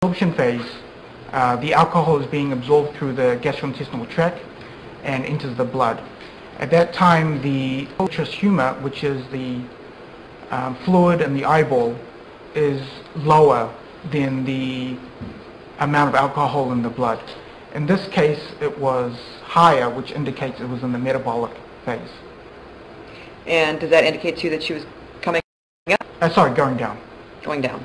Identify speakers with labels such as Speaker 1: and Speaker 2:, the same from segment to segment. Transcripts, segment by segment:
Speaker 1: absorption phase, the alcohol is being absorbed through the gastrointestinal tract and enters the blood. At that time, the vitreous humor, which is the fluid in the eyeball, is lower than the amount of alcohol in the blood. In this case, it was higher, which indicates it was in the metabolic phase.
Speaker 2: And does that indicate to you that she was coming up?
Speaker 1: Sorry, going down.
Speaker 2: Going down.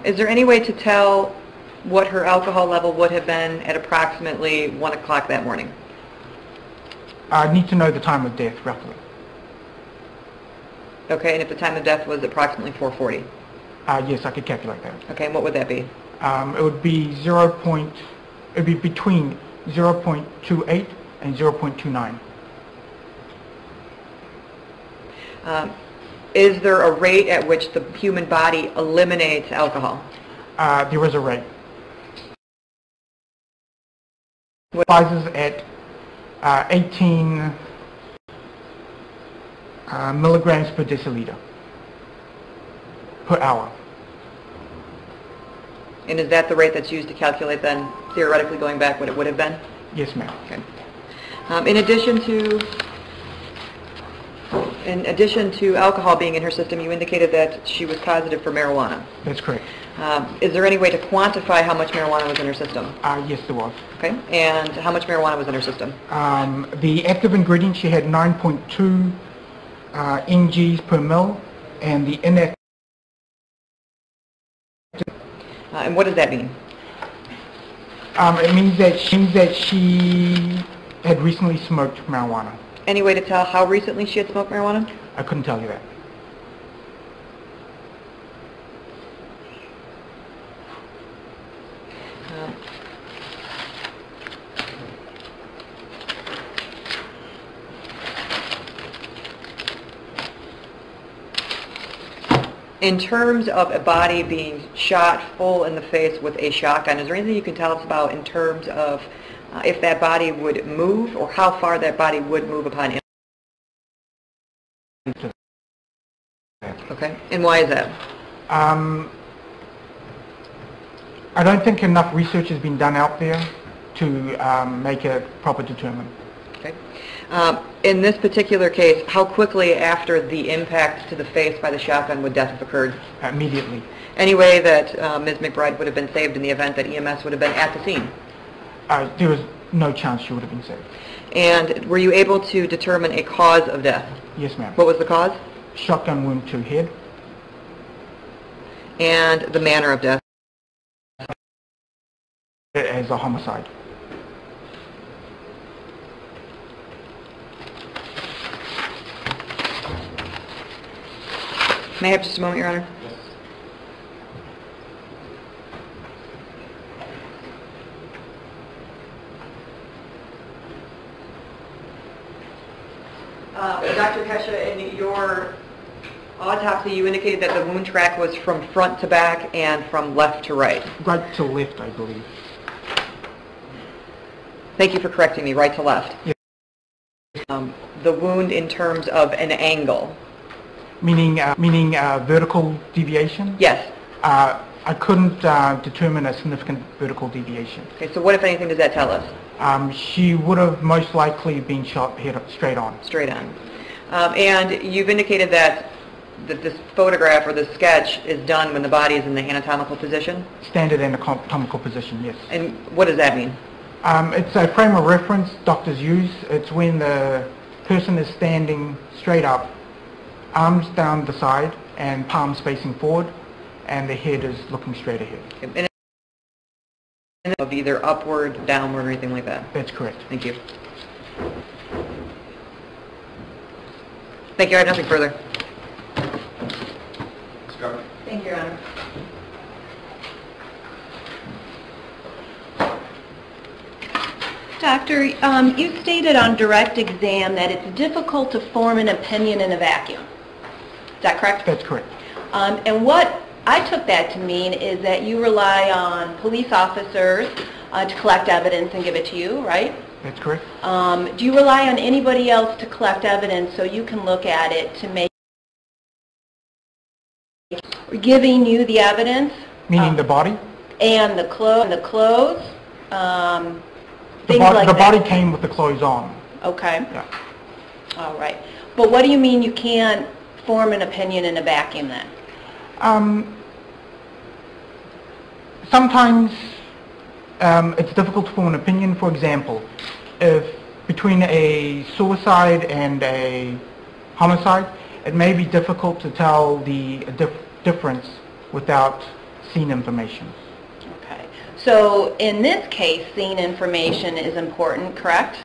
Speaker 2: Is there any way to tell what her alcohol level would have been at approximately 1 o'clock that morning?
Speaker 1: I need to know the time of death, roughly.
Speaker 2: Okay, and if the time of death was approximately 4:40?
Speaker 1: Yes, I could calculate that.
Speaker 2: Okay, and what would that be?
Speaker 1: It would be between 0.28 and 0.29.
Speaker 2: Is there a rate at which the human body eliminates alcohol?
Speaker 1: There is a rate. It rises at 18 milligrams per deciliter per hour.
Speaker 2: And is that the rate that's used to calculate then, theoretically going back, what it would have been?
Speaker 1: Yes, ma'am.
Speaker 2: Okay. In addition to alcohol being in her system, you indicated that she was positive for marijuana.
Speaker 1: That's correct.
Speaker 2: Is there any way to quantify how much marijuana was in her system?
Speaker 1: Yes, there was.
Speaker 2: Okay. And how much marijuana was in her system?
Speaker 1: The active ingredient, she had 9.2 mgs per mil, and the inactive.
Speaker 2: And what does that mean?
Speaker 1: It means that she had recently smoked marijuana.
Speaker 2: Any way to tell how recently she had smoked marijuana?
Speaker 1: I couldn't tell you that.
Speaker 2: In terms of a body being shot full in the face with a shotgun, is there anything you can tell us about in terms of if that body would move or how far that body would move upon impact? Okay, and why is that?
Speaker 1: I don't think enough research has been done out there to make a proper determination.
Speaker 2: Okay. In this particular case, how quickly after the impact to the face by the shotgun would death have occurred?
Speaker 1: Immediately.
Speaker 2: Any way that Ms. McBride would have been saved in the event that EMS would have been at the scene?
Speaker 1: There was no chance she would have been saved.
Speaker 2: And were you able to determine a cause of death?
Speaker 1: Yes, ma'am.
Speaker 2: What was the cause?
Speaker 1: Shotgun wound to head.
Speaker 2: And the manner of death?
Speaker 1: As a homicide.
Speaker 2: May I have just a moment, Your Honor? Yes. Dr. Kesha, in your autopsy, you indicated that the wound track was from front to back and from left to right.
Speaker 1: Right to left, I believe.
Speaker 2: Thank you for correcting me, right to left.
Speaker 1: Yes.
Speaker 2: The wound in terms of an angle.
Speaker 1: Meaning vertical deviation?
Speaker 2: Yes.
Speaker 1: I couldn't determine a significant vertical deviation.
Speaker 2: Okay, so what, if anything, does that tell us?
Speaker 1: She would have most likely been shot head straight on.
Speaker 2: Straight on. And you've indicated that this photograph or this sketch is done when the body is in the anatomical position?
Speaker 1: Standard anatomical position, yes.
Speaker 2: And what does that mean?
Speaker 1: It's a frame of reference doctors use. It's when the person is standing straight up, arms down the side and palms facing forward, and the head is looking straight ahead.
Speaker 2: And of either upward, downward, or anything like that?
Speaker 1: That's correct.
Speaker 2: Thank you. Thank you. I have nothing further. Thank you, Your Honor.
Speaker 3: Doctor, you stated on direct exam that it's difficult to form an opinion in a vacuum. Is that correct?
Speaker 1: That's correct.
Speaker 3: And what I took that to mean is that you rely on police officers to collect evidence and give it to you, right?
Speaker 1: That's correct.
Speaker 3: Do you rely on anybody else to collect evidence so you can look at it to make giving you the evidence?
Speaker 1: Meaning the body?
Speaker 3: And the clothes,
Speaker 1: The,
Speaker 3: things
Speaker 1: bo
Speaker 3: like
Speaker 1: the
Speaker 3: that.
Speaker 1: body came with the clothes on.
Speaker 3: Okay.
Speaker 1: Yeah.
Speaker 3: All right. But what do you mean you can't form an opinion in a vacuum then?
Speaker 1: Sometimes it's difficult to form an opinion. For example, if between a suicide and a homicide, it may be difficult to tell the difference without scene information.
Speaker 3: Okay. So in this case, scene information is important, correct?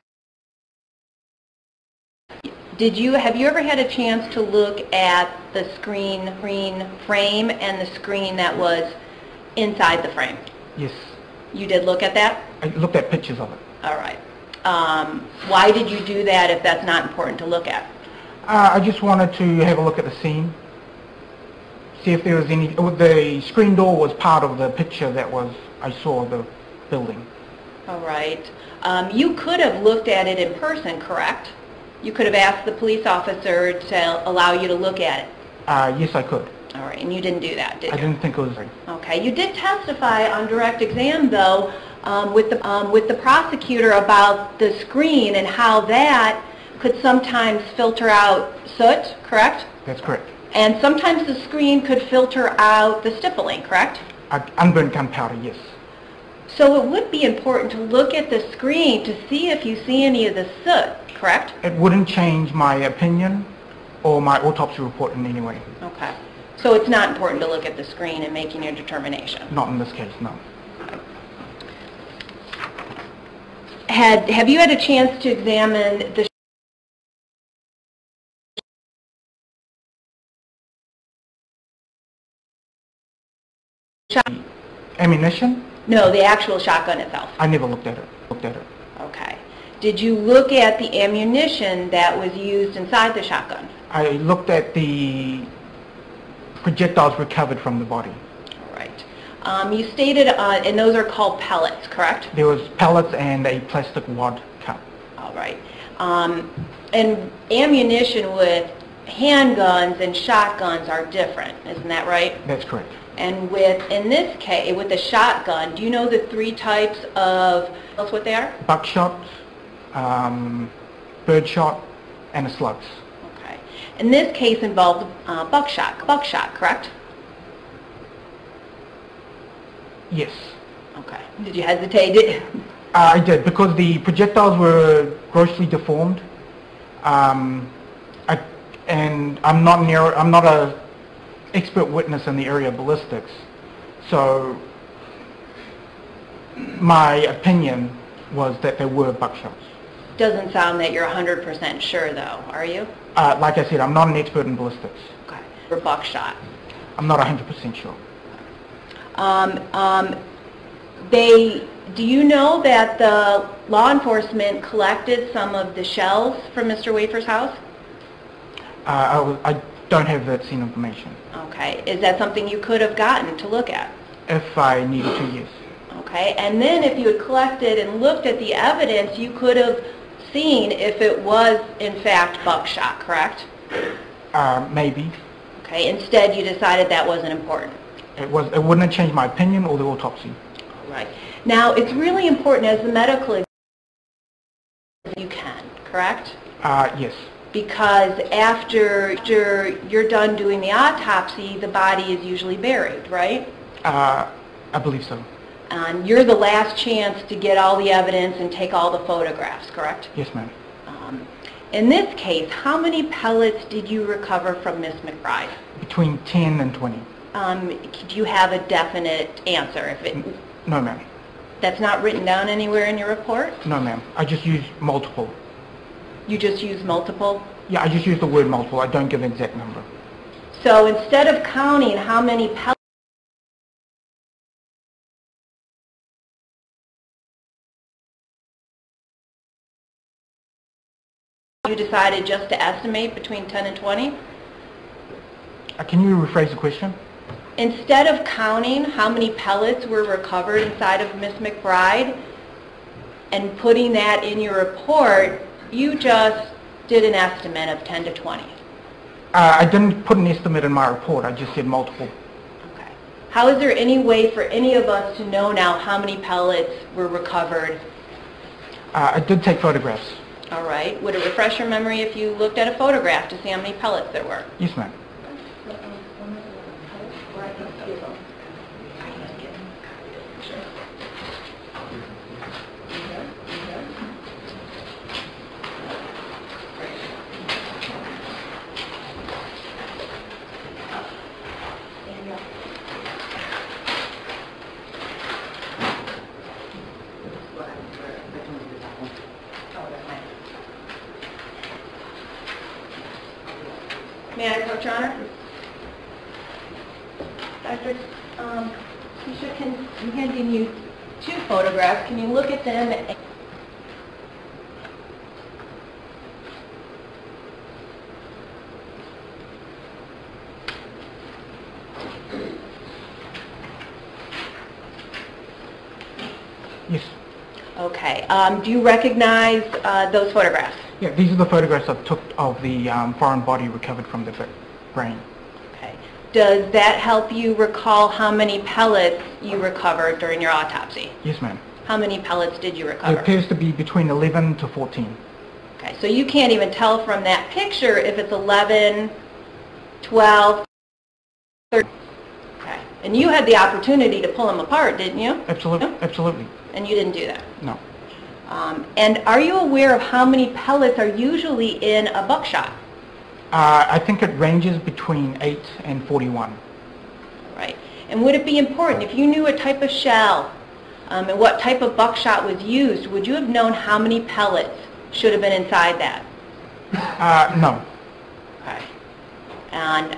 Speaker 3: Have you ever had a chance to look at the screen frame and the screen that was inside the frame?
Speaker 1: Yes.
Speaker 3: You did look at that?
Speaker 1: I looked at pictures of it.
Speaker 3: All right. Why did you do that if that's not important to look at?
Speaker 1: I just wanted to have a look at the scene, see if there was any. The screen door was part of the picture that I saw of the building.
Speaker 3: All right. You could have looked at it in person, correct? You could have asked the police officer to allow you to look at it.
Speaker 1: Yes, I could.
Speaker 3: All right, and you didn't do that, did you?
Speaker 1: I didn't think it was right.
Speaker 3: Okay. You did testify on direct exam, though, with the prosecutor about the screen and how that could sometimes filter out soot, correct?
Speaker 1: That's correct.
Speaker 3: And sometimes the screen could filter out the stippling, correct?
Speaker 1: Unburned gunpowder, yes.
Speaker 3: So it would be important to look at the screen to see if you see any of the soot, correct?
Speaker 1: It wouldn't change my opinion or my autopsy report in any way.
Speaker 3: Okay. So it's not important to look at the screen in making your determination?
Speaker 1: Not in this case, no.
Speaker 3: Have you had a chance to examine the
Speaker 1: Ammunition?
Speaker 3: No, the actual shotgun itself.
Speaker 1: I never looked at it.
Speaker 3: Okay. Did you look at the ammunition that was used inside the shotgun?
Speaker 1: I looked at the projectiles recovered from the body.
Speaker 3: All right. You stated, and those are called pellets, correct?
Speaker 1: There was pellets and a plastic wad cup.
Speaker 3: All right. And ammunition with handguns and shotguns are different, isn't that right?
Speaker 1: That's correct.
Speaker 3: And in this case, with the shotgun, do you know the three types of, tell us what they are?
Speaker 1: Buckshot, birdshot, and a slugs.
Speaker 3: Okay. In this case involved buckshot, correct?
Speaker 1: Yes.
Speaker 3: Okay. Did you hesitate?
Speaker 1: I did, because the projectiles were grossly deformed. And I'm not a expert witness in the area of ballistics, so my opinion was that they were buckshots.
Speaker 3: Doesn't sound that you're 100% sure, though, are you?
Speaker 1: Like I said, I'm not an expert in ballistics.
Speaker 3: Okay. For buckshot.
Speaker 1: I'm not 100% sure.
Speaker 3: Do you know that the law enforcement collected some of the shells from Mr. Wafer's house?
Speaker 1: I don't have that scene information.
Speaker 3: Okay. Is that something you could have gotten to look at?
Speaker 1: If I needed to, yes.
Speaker 3: Okay. And then if you had collected and looked at the evidence, you could have seen if it was, in fact, buckshot, correct?
Speaker 1: Maybe.
Speaker 3: Okay. Instead, you decided that wasn't important.
Speaker 1: It wouldn't have changed my opinion or the autopsy.
Speaker 3: All right. Now, it's really important as the medical examiner you can, correct?
Speaker 1: Yes.
Speaker 3: Because after you're done doing the autopsy, the body is usually buried, right?
Speaker 1: I believe so.
Speaker 3: And you're the last chance to get all the evidence and take all the photographs, correct?
Speaker 1: Yes, ma'am.
Speaker 3: In this case, how many pellets did you recover from Miss McBride?
Speaker 1: Between 10 and 20.
Speaker 3: Do you have a definite answer?
Speaker 1: No, ma'am.
Speaker 3: That's not written down anywhere in your report?
Speaker 1: No, ma'am. I just use multiple.
Speaker 3: You just use multiple?
Speaker 1: Yeah, I just use the word multiple. I don't give an exact number.
Speaker 3: So instead of counting how many pellets you decided just to estimate between 10 and 20?
Speaker 1: Can you rephrase the question?
Speaker 3: Instead of counting how many pellets were recovered inside of Miss McBride and putting that in your report, you just did an estimate of 10 to 20.
Speaker 1: I didn't put an estimate in my report. I just said multiple
Speaker 3: How is there any way for any of us to know now how many pellets were recovered?
Speaker 1: I did take photographs.
Speaker 3: All right. Would it refresh your memory if you looked at a photograph to see how many pellets there were?
Speaker 1: Yes, ma'am.
Speaker 3: May I approach, Your Honor? Dr. Keisha, I'm handing you 2 photographs. Can you look at them?
Speaker 1: Yes.
Speaker 3: Okay. Do you recognize those photographs?
Speaker 1: Yeah, these are the photographs I took of the foreign body recovered from the brain.
Speaker 3: Okay. Does that help you recall how many pellets you recovered during your autopsy?
Speaker 1: Yes, ma'am.
Speaker 3: How many pellets did you
Speaker 1: It
Speaker 3: recover?
Speaker 1: appears to be between 11 to 14.
Speaker 3: Okay, so you can't even tell from that picture if it's 11, 12, 13. Okay. And you had the opportunity to pull them apart, didn't you?
Speaker 1: Absolutely.
Speaker 3: No?
Speaker 1: Absolutely.
Speaker 3: And you didn't do that?
Speaker 1: No.
Speaker 3: And are you aware of how many pellets are usually in a buckshot?
Speaker 1: I think it ranges between 8 and 41.
Speaker 3: Right. And would it be important, if you knew a type of shell and what type of buckshot was used, would you have known how many pellets should have been inside that?
Speaker 1: No.
Speaker 3: Okay. And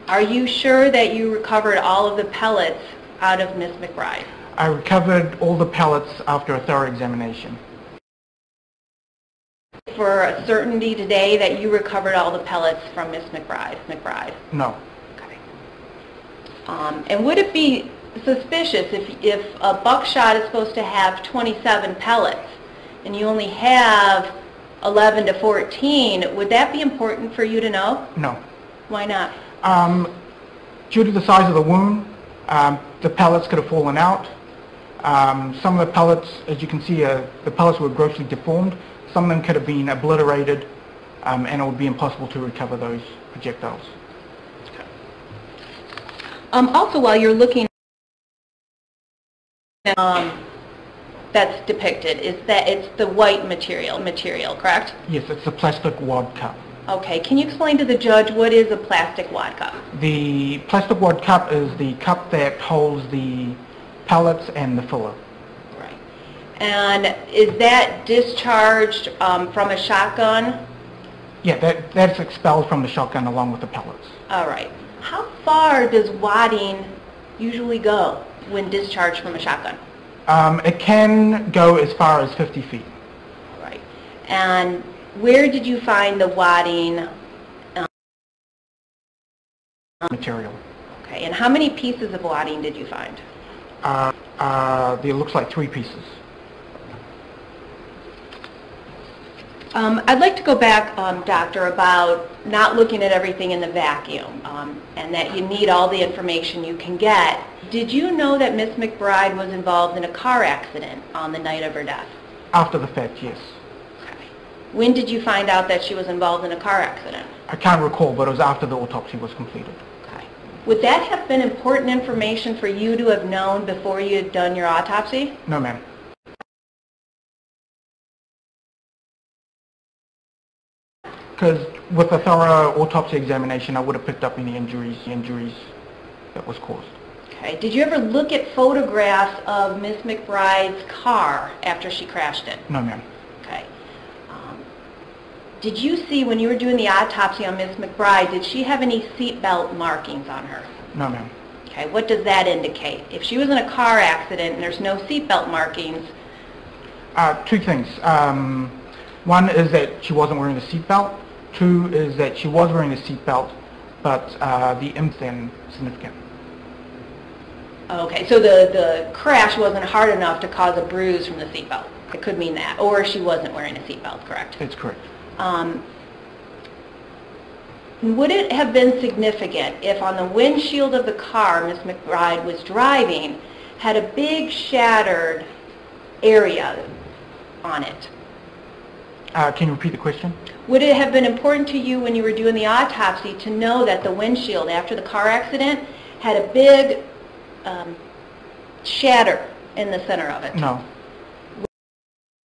Speaker 3: are you sure that you recovered all of the pellets out of Miss McBride?
Speaker 1: I recovered all the pellets after a thorough examination.
Speaker 3: For a certainty today that you recovered all the pellets from Miss McBride?
Speaker 1: No.
Speaker 3: Okay. And would it be suspicious if a buckshot is supposed to have 27 pellets and you only have 11 to 14, would that be important for you to know?
Speaker 1: No.
Speaker 3: Why not?
Speaker 1: Due to the size of the wound, the pellets could have fallen out. Some of the pellets, as you can see, the pellets were grossly deformed. Some of them could have been obliterated, and it would be impossible to recover those projectiles.
Speaker 3: Also, while you're looking at that's depicted, is that it's the white material, correct?
Speaker 1: Yes, it's a plastic wad cup.
Speaker 3: Okay, can you explain to the judge what is a plastic wad cup?
Speaker 1: The plastic wad cup is the cup that holds the pellets and the filler.
Speaker 3: Right. And is that discharged from a shotgun?
Speaker 1: Yeah, that's expelled from the shotgun along with the pellets.
Speaker 3: All right. How far does wadding usually go when discharged from a shotgun?
Speaker 1: It can go as far as 50 feet.
Speaker 3: All right. And where did you find the wadding
Speaker 1: material?
Speaker 3: Okay. And how many pieces of wadding did you find?
Speaker 1: It looks like 3 pieces.
Speaker 3: I'd like to go back, Doctor, about not looking at everything in the vacuum and that you need all the information you can get. Did you know that Miss McBride was involved in a car accident on the night of her death?
Speaker 1: After the fact, yes.
Speaker 3: Okay. When did you find out that she was involved in a car accident?
Speaker 1: I can't recall, but it was after the autopsy was completed.
Speaker 3: Okay. Would that have been important information for you to have known before you had done your autopsy?
Speaker 1: No, ma'am. Because with a thorough autopsy examination, I would have picked up any injuries that was caused.
Speaker 3: Okay. Did you ever look at photographs of Miss McBride's car after she crashed it?
Speaker 1: No, ma'am.
Speaker 3: Okay. Did you see, when you were doing the autopsy on Miss McBride, did she have any seatbelt markings on her?
Speaker 1: No, ma'am.
Speaker 3: Okay. What does that indicate? If she was in a car accident and there's no seatbelt markings...
Speaker 1: 2 things. One is that she wasn't wearing a seatbelt. 2 is that she was wearing a seatbelt, but the impact then significant.
Speaker 3: Okay, so the crash wasn't hard enough to cause a bruise from the seatbelt. It could mean that. Or she wasn't wearing a seatbelt, correct?
Speaker 1: That's correct.
Speaker 3: would it have been significant if on the windshield of the car Miss McBride was driving had a big shattered area on it?
Speaker 1: Can you repeat the question?
Speaker 3: Would it have been important to you when you were doing the autopsy to know that the windshield after the car accident had a big shatter in the center of it?
Speaker 1: No.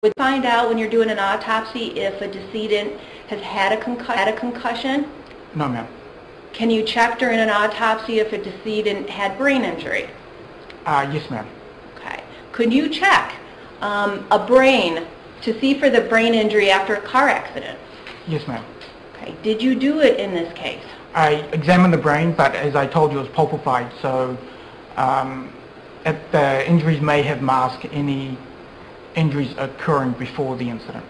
Speaker 3: Would you find out when you're doing an autopsy if a decedent has had a concussion?
Speaker 1: No, ma'am.
Speaker 3: Can you check during an autopsy if a decedent had brain injury?
Speaker 1: Yes, ma'am.
Speaker 3: Okay. Could you check a brain to see for the brain injury after a car accident?
Speaker 1: Yes, ma'am.
Speaker 3: Okay. Did you do it in this case?
Speaker 1: I examined the brain, but as I told you, it was pulpified, so the injuries may have masked any injuries occurring before the incident.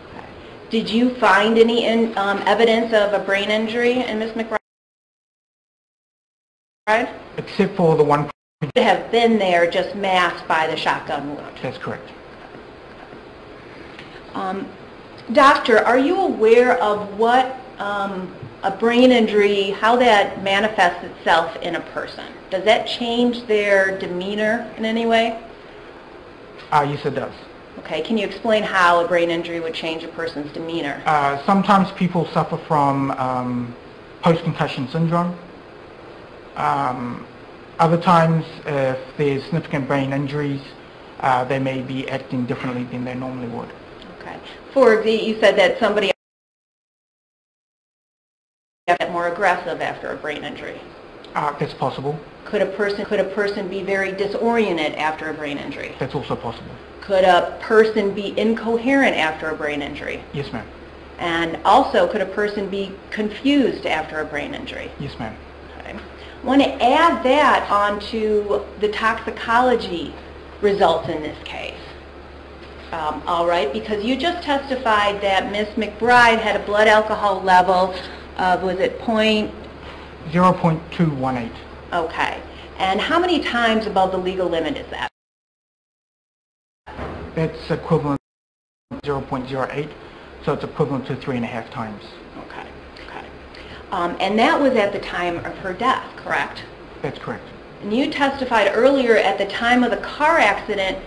Speaker 3: Okay. Did you find any evidence of a brain injury in Ms. McBride?
Speaker 1: Except for the one.
Speaker 3: Would have been there, just masked by the shotgun wound.
Speaker 1: That's correct.
Speaker 3: Doctor, are you aware of what a brain injury, how that manifests itself in a person? Does that change their demeanor in any way?
Speaker 1: Yes, it does.
Speaker 3: Okay, can you explain how a brain injury would change a person's demeanor?
Speaker 1: Sometimes people suffer from post-concussion syndrome. Other times, if there's significant brain injuries, they may be acting differently than they normally would.
Speaker 3: Okay. You said that somebody get more aggressive after a brain injury.
Speaker 1: That's possible.
Speaker 3: Could a person be very disoriented after a brain injury?
Speaker 1: That's also possible.
Speaker 3: Could a person be incoherent after a brain injury?
Speaker 1: Yes, ma'am.
Speaker 3: And also, could a person be confused after a brain injury?
Speaker 1: Yes, ma'am.
Speaker 3: Okay. I want to add that onto the toxicology results in this case. All right, because you just testified that Ms. McBride had a blood alcohol level of, was it
Speaker 1: 0.218.
Speaker 3: Okay. And how many times above the legal limit is that?
Speaker 1: That's equivalent to 0.08, so it's equivalent to 3.5 times.
Speaker 3: Okay. Okay. And that was at the time of her death, correct?
Speaker 1: That's correct.
Speaker 3: And you testified earlier at the time of the car accident,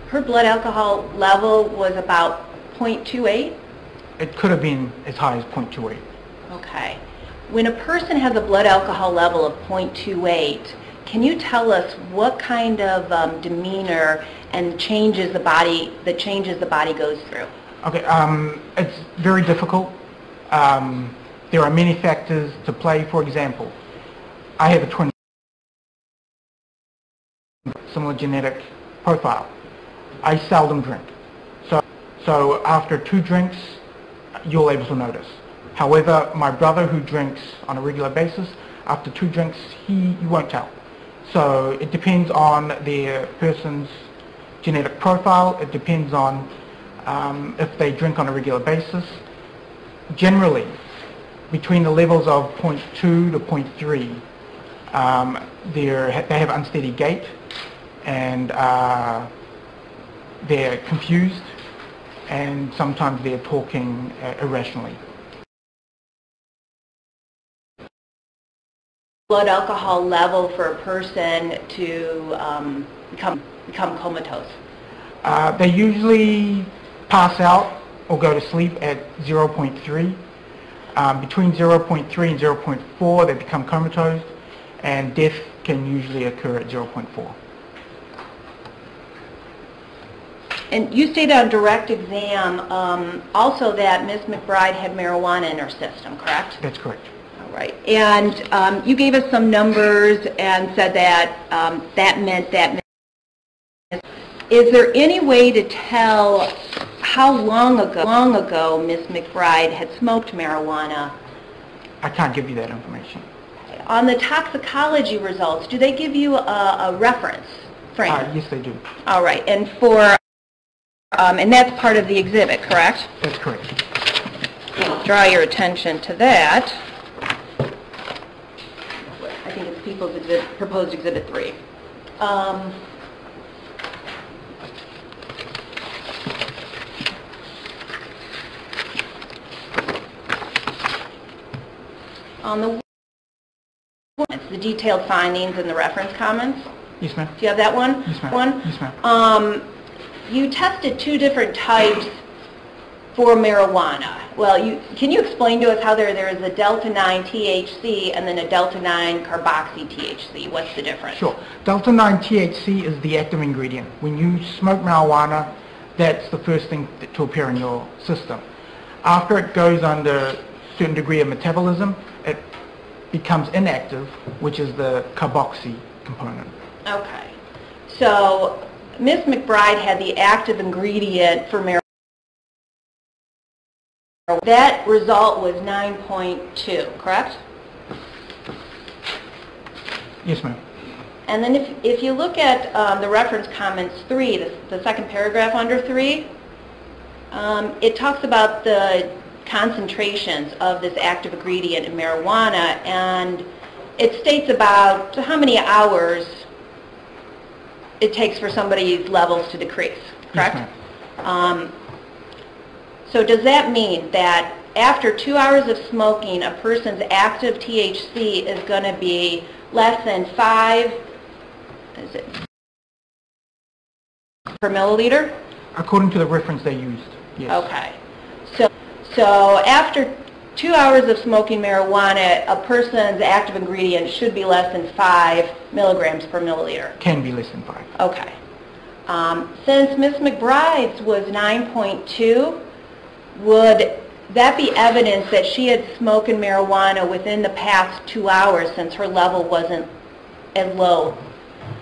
Speaker 3: her blood alcohol level was about 0.28?
Speaker 1: It could have been as high as 0.28.
Speaker 3: Okay. When a person has a blood alcohol level of 0.28, can you tell us what kind of demeanor and changes the body goes through? Okay.
Speaker 1: It's very difficult. There are many factors to play. For example, I have a twin similar genetic profile. I seldom drink. So after 2 drinks, you're able to notice. However, my brother who drinks on a regular basis, after 2 drinks, you won't tell. So it depends on the person's genetic profile. It depends on if they drink on a regular basis. Generally, between the levels of 0.2 to 0.3, they have unsteady gait and they're confused, and sometimes they're talking irrationally.
Speaker 3: Blood alcohol level for a person to become comatose?
Speaker 1: They usually pass out or go to sleep at 0.3. Between 0.3 and 0.4 they become comatose, and death can usually occur at 0.4.
Speaker 3: And you stated on direct exam also that Ms. McBride had marijuana in her system, correct?
Speaker 1: That's correct.
Speaker 3: All right. And you gave us some numbers and said that that meant that. Is there any way to tell how long ago Ms. McBride had smoked marijuana?
Speaker 1: I can't give you that information.
Speaker 3: Okay. On the toxicology results, do they give you a reference frame?
Speaker 1: Yes, they do.
Speaker 3: All right. And and that's part of the exhibit, correct?
Speaker 1: That's correct.
Speaker 3: I'll draw your attention to that. I think it's proposed exhibit 3. On the detailed findings and the reference comments.
Speaker 1: Yes, ma'am.
Speaker 3: Do you have that one?
Speaker 1: Yes, ma'am. Yes, ma'am.
Speaker 3: You tested 2 different types for marijuana. Well, can you explain to us how there is a delta-9 THC and then a delta-9 carboxy THC? What's the difference?
Speaker 1: Sure. Delta-9 THC is the active ingredient. When you smoke marijuana, that's the first thing to appear in your system. After it goes under a certain degree of metabolism, it becomes inactive, which is the carboxy component.
Speaker 3: Okay. So Ms. McBride had the active ingredient for marijuana. That result was 9.2, correct?
Speaker 1: Yes, ma'am.
Speaker 3: And then if you look at the reference comments 3, the second paragraph under 3, it talks about the concentrations of this active ingredient in marijuana, and it states about how many hours it takes for somebody's levels to decrease, correct?
Speaker 1: Yes, ma'am.
Speaker 3: So does that mean that after 2 hours of smoking, a person's active THC is going to be less than 5 per milliliter?
Speaker 1: According to the reference they used, yes.
Speaker 3: Okay. So after 2 hours of smoking marijuana, a person's active ingredient should be less than 5 milligrams per milliliter.
Speaker 1: Can be less than 5.
Speaker 3: Okay. Since Ms. McBride's was 9.2, would that be evidence that she had smoked marijuana within the past 2 hours since her level wasn't as low?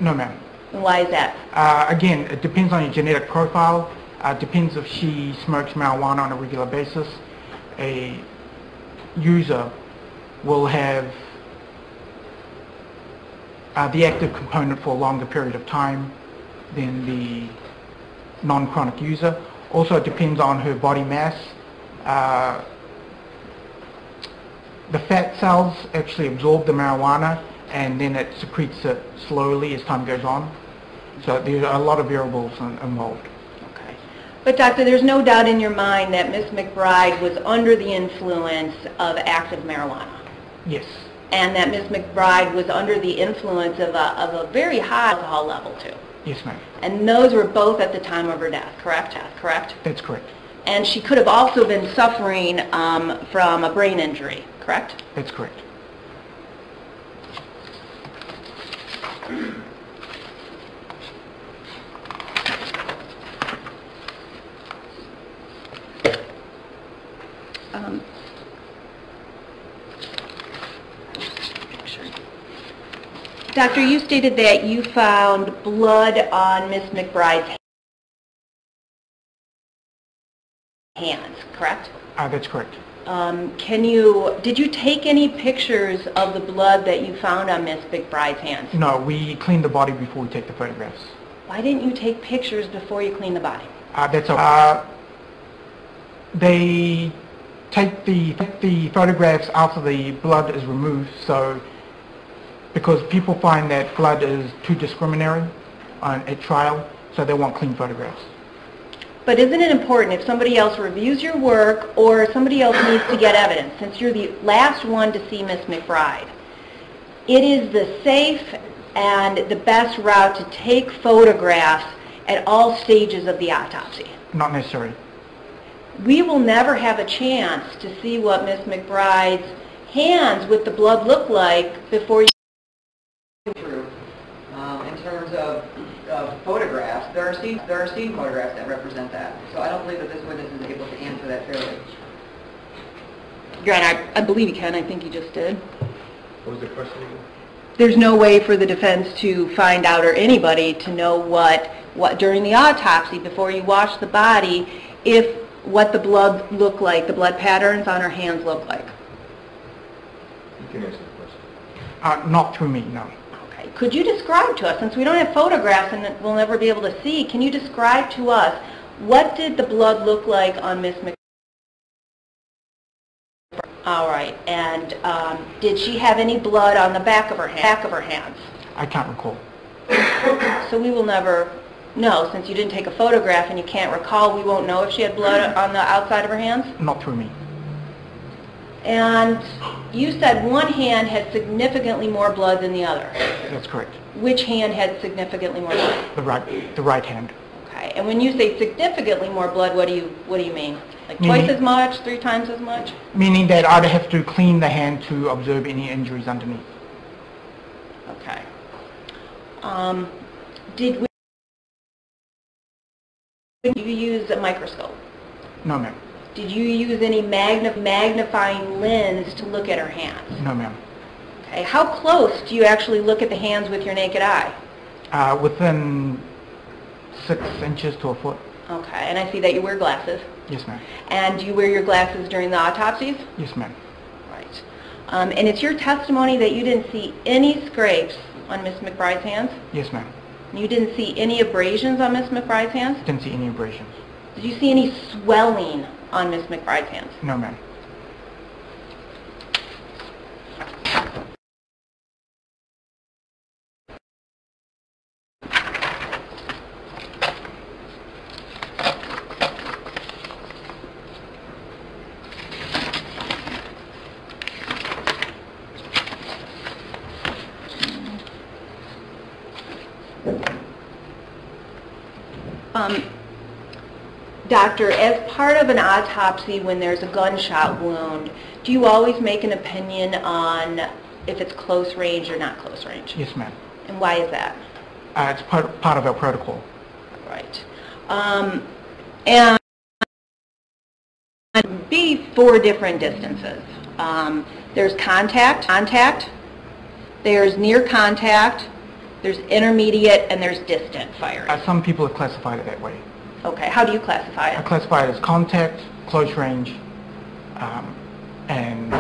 Speaker 1: No, ma'am.
Speaker 3: And why is that?
Speaker 1: Again, it depends on your genetic profile. Depends if she smokes marijuana on a regular basis. A user will have the active component for a longer period of time than the non-chronic user. Also, it depends on her body mass. The fat cells actually absorb the marijuana and then it secretes it slowly as time goes on. So there are a lot of variables involved.
Speaker 3: Okay. But doctor, there's no doubt in your mind that Ms. McBride was under the influence of active marijuana.
Speaker 1: Yes.
Speaker 3: And that Ms. McBride was under the influence of a very high alcohol level too.
Speaker 1: Yes, ma'am.
Speaker 3: And those were both at the time of her death, correct? Correct?
Speaker 1: That's correct.
Speaker 3: And she could have also been suffering from a brain injury, correct?
Speaker 1: That's correct.
Speaker 3: Doctor, you stated that you found blood on Ms. McBride's hands, correct?
Speaker 1: That's correct.
Speaker 3: Did you take any pictures of the blood that you found on Ms. McBride's hands?
Speaker 1: No, we clean the body before we take the photographs.
Speaker 3: Why didn't you take pictures before you clean the body?
Speaker 1: They take the photographs after the blood is removed, so because people find that blood is too discriminatory at trial, so they want clean photographs.
Speaker 3: But isn't it important if somebody else reviews your work or somebody else needs to get evidence, since you're the last one to see Ms. McBride, it is the safe and the best route to take photographs at all stages of the autopsy?
Speaker 1: Not necessary.
Speaker 3: We will never have a chance to see what Ms. McBride's hands with the blood look like before you...
Speaker 2: In terms of photographs, there are seen photographs that represent that. So I don't believe that this witness is able to answer that fairly.
Speaker 3: Your Honor, I believe he can. I think he just did.
Speaker 4: What was the question again?
Speaker 3: There's no way for the defense to find out, or anybody to know what during the autopsy, before you wash the body, what the blood looked like, the blood patterns on her hands look like.
Speaker 4: You can answer the question.
Speaker 1: Not through me, no.
Speaker 3: Okay. Could you describe to us, since we don't have photographs and we'll never be able to see, can you describe to us what did the blood look like on Ms. McBride? All right. And did she have any blood on the back of her hands?
Speaker 1: I can't recall.
Speaker 3: So we will never know, since you didn't take a photograph and you can't recall, we won't know if she had blood on the outside of her hands?
Speaker 1: Not through me.
Speaker 3: And you said one hand had significantly more blood than the other.
Speaker 1: That's correct.
Speaker 3: Which hand had significantly more blood?
Speaker 1: The right hand.
Speaker 3: Okay. And when you say significantly more blood, what do you mean? Like
Speaker 1: Meaning,
Speaker 3: twice as much, 3 times as much?
Speaker 1: Meaning that I'd have to clean the hand to observe any injuries underneath.
Speaker 3: Okay. Did you use a microscope?
Speaker 1: No, ma'am.
Speaker 3: Did you use any magnifying lens to look at her hands?
Speaker 1: No, ma'am.
Speaker 3: Okay. How close do you actually look at the hands with your naked eye?
Speaker 1: Within 6 inches to a foot.
Speaker 3: Okay. And I see that you wear glasses.
Speaker 1: Yes, ma'am.
Speaker 3: And do you wear your glasses during the autopsies?
Speaker 1: Yes, ma'am.
Speaker 3: Right. And it's your testimony that you didn't see any scrapes on Miss McBride's hands?
Speaker 1: Yes, ma'am.
Speaker 3: You didn't see any abrasions on Miss McBride's hands?
Speaker 1: Didn't see any abrasions.
Speaker 3: Did you see any swelling on Miss McBride's hands?
Speaker 1: No, ma'am.
Speaker 3: Doctor, as part of an autopsy when there's a gunshot wound, do you always make an opinion on if it's close range or not close range?
Speaker 1: Yes, ma'am.
Speaker 3: And why is that?
Speaker 1: It's part of our protocol.
Speaker 3: Right. And be 4 different distances. There's contact, there's near contact, there's intermediate, and there's distant firing.
Speaker 1: Some people have classified it that way.
Speaker 3: Okay, how do you classify it?
Speaker 1: I classify it as contact, close range, and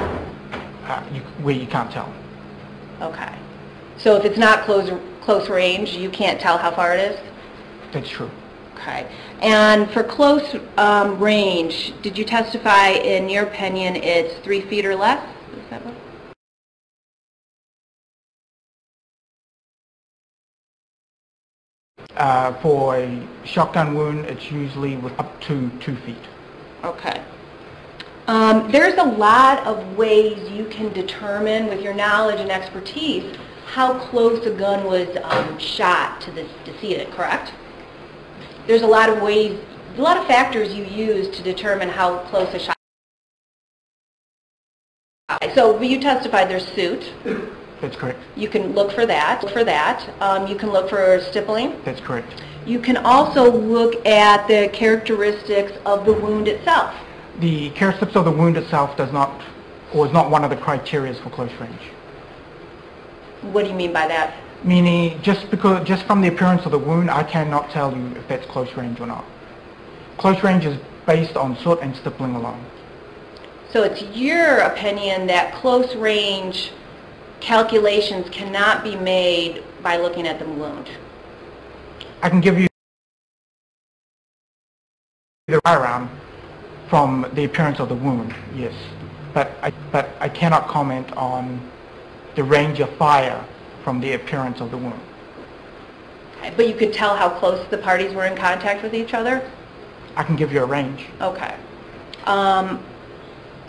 Speaker 1: where you can't tell.
Speaker 3: Okay. So if it's not close range, you can't tell how far it is?
Speaker 1: That's true.
Speaker 3: Okay. And for close range, did you testify, in your opinion, it's 3 feet or less? Is that what?
Speaker 1: For a shotgun wound, it's usually with up to 2 feet.
Speaker 3: Okay. There's a lot of ways you can determine, with your knowledge and expertise, how close a gun was shot to the decedent, correct? There's a lot of ways, a lot of factors you use to determine how close a shot. So you testified there's soot.
Speaker 1: That's correct.
Speaker 3: You can look for that. You can look for stippling.
Speaker 1: That's correct.
Speaker 3: You can also look at the characteristics of the wound itself.
Speaker 1: The characteristics of the wound itself does not, or is not one of the criteria for close range.
Speaker 3: What do you mean by that?
Speaker 1: Meaning, just from the appearance of the wound, I cannot tell you if that's close range or not. Close range is based on soot and stippling alone. So
Speaker 3: it's your opinion that close range calculations cannot be made by looking at the wound?
Speaker 1: I can give you the firearm from the appearance of the wound, yes. But I cannot comment on the range of fire from the appearance of the wound.
Speaker 3: Okay, but you could tell how close the parties were in contact with each other?
Speaker 1: I can give you a range.
Speaker 3: Okay.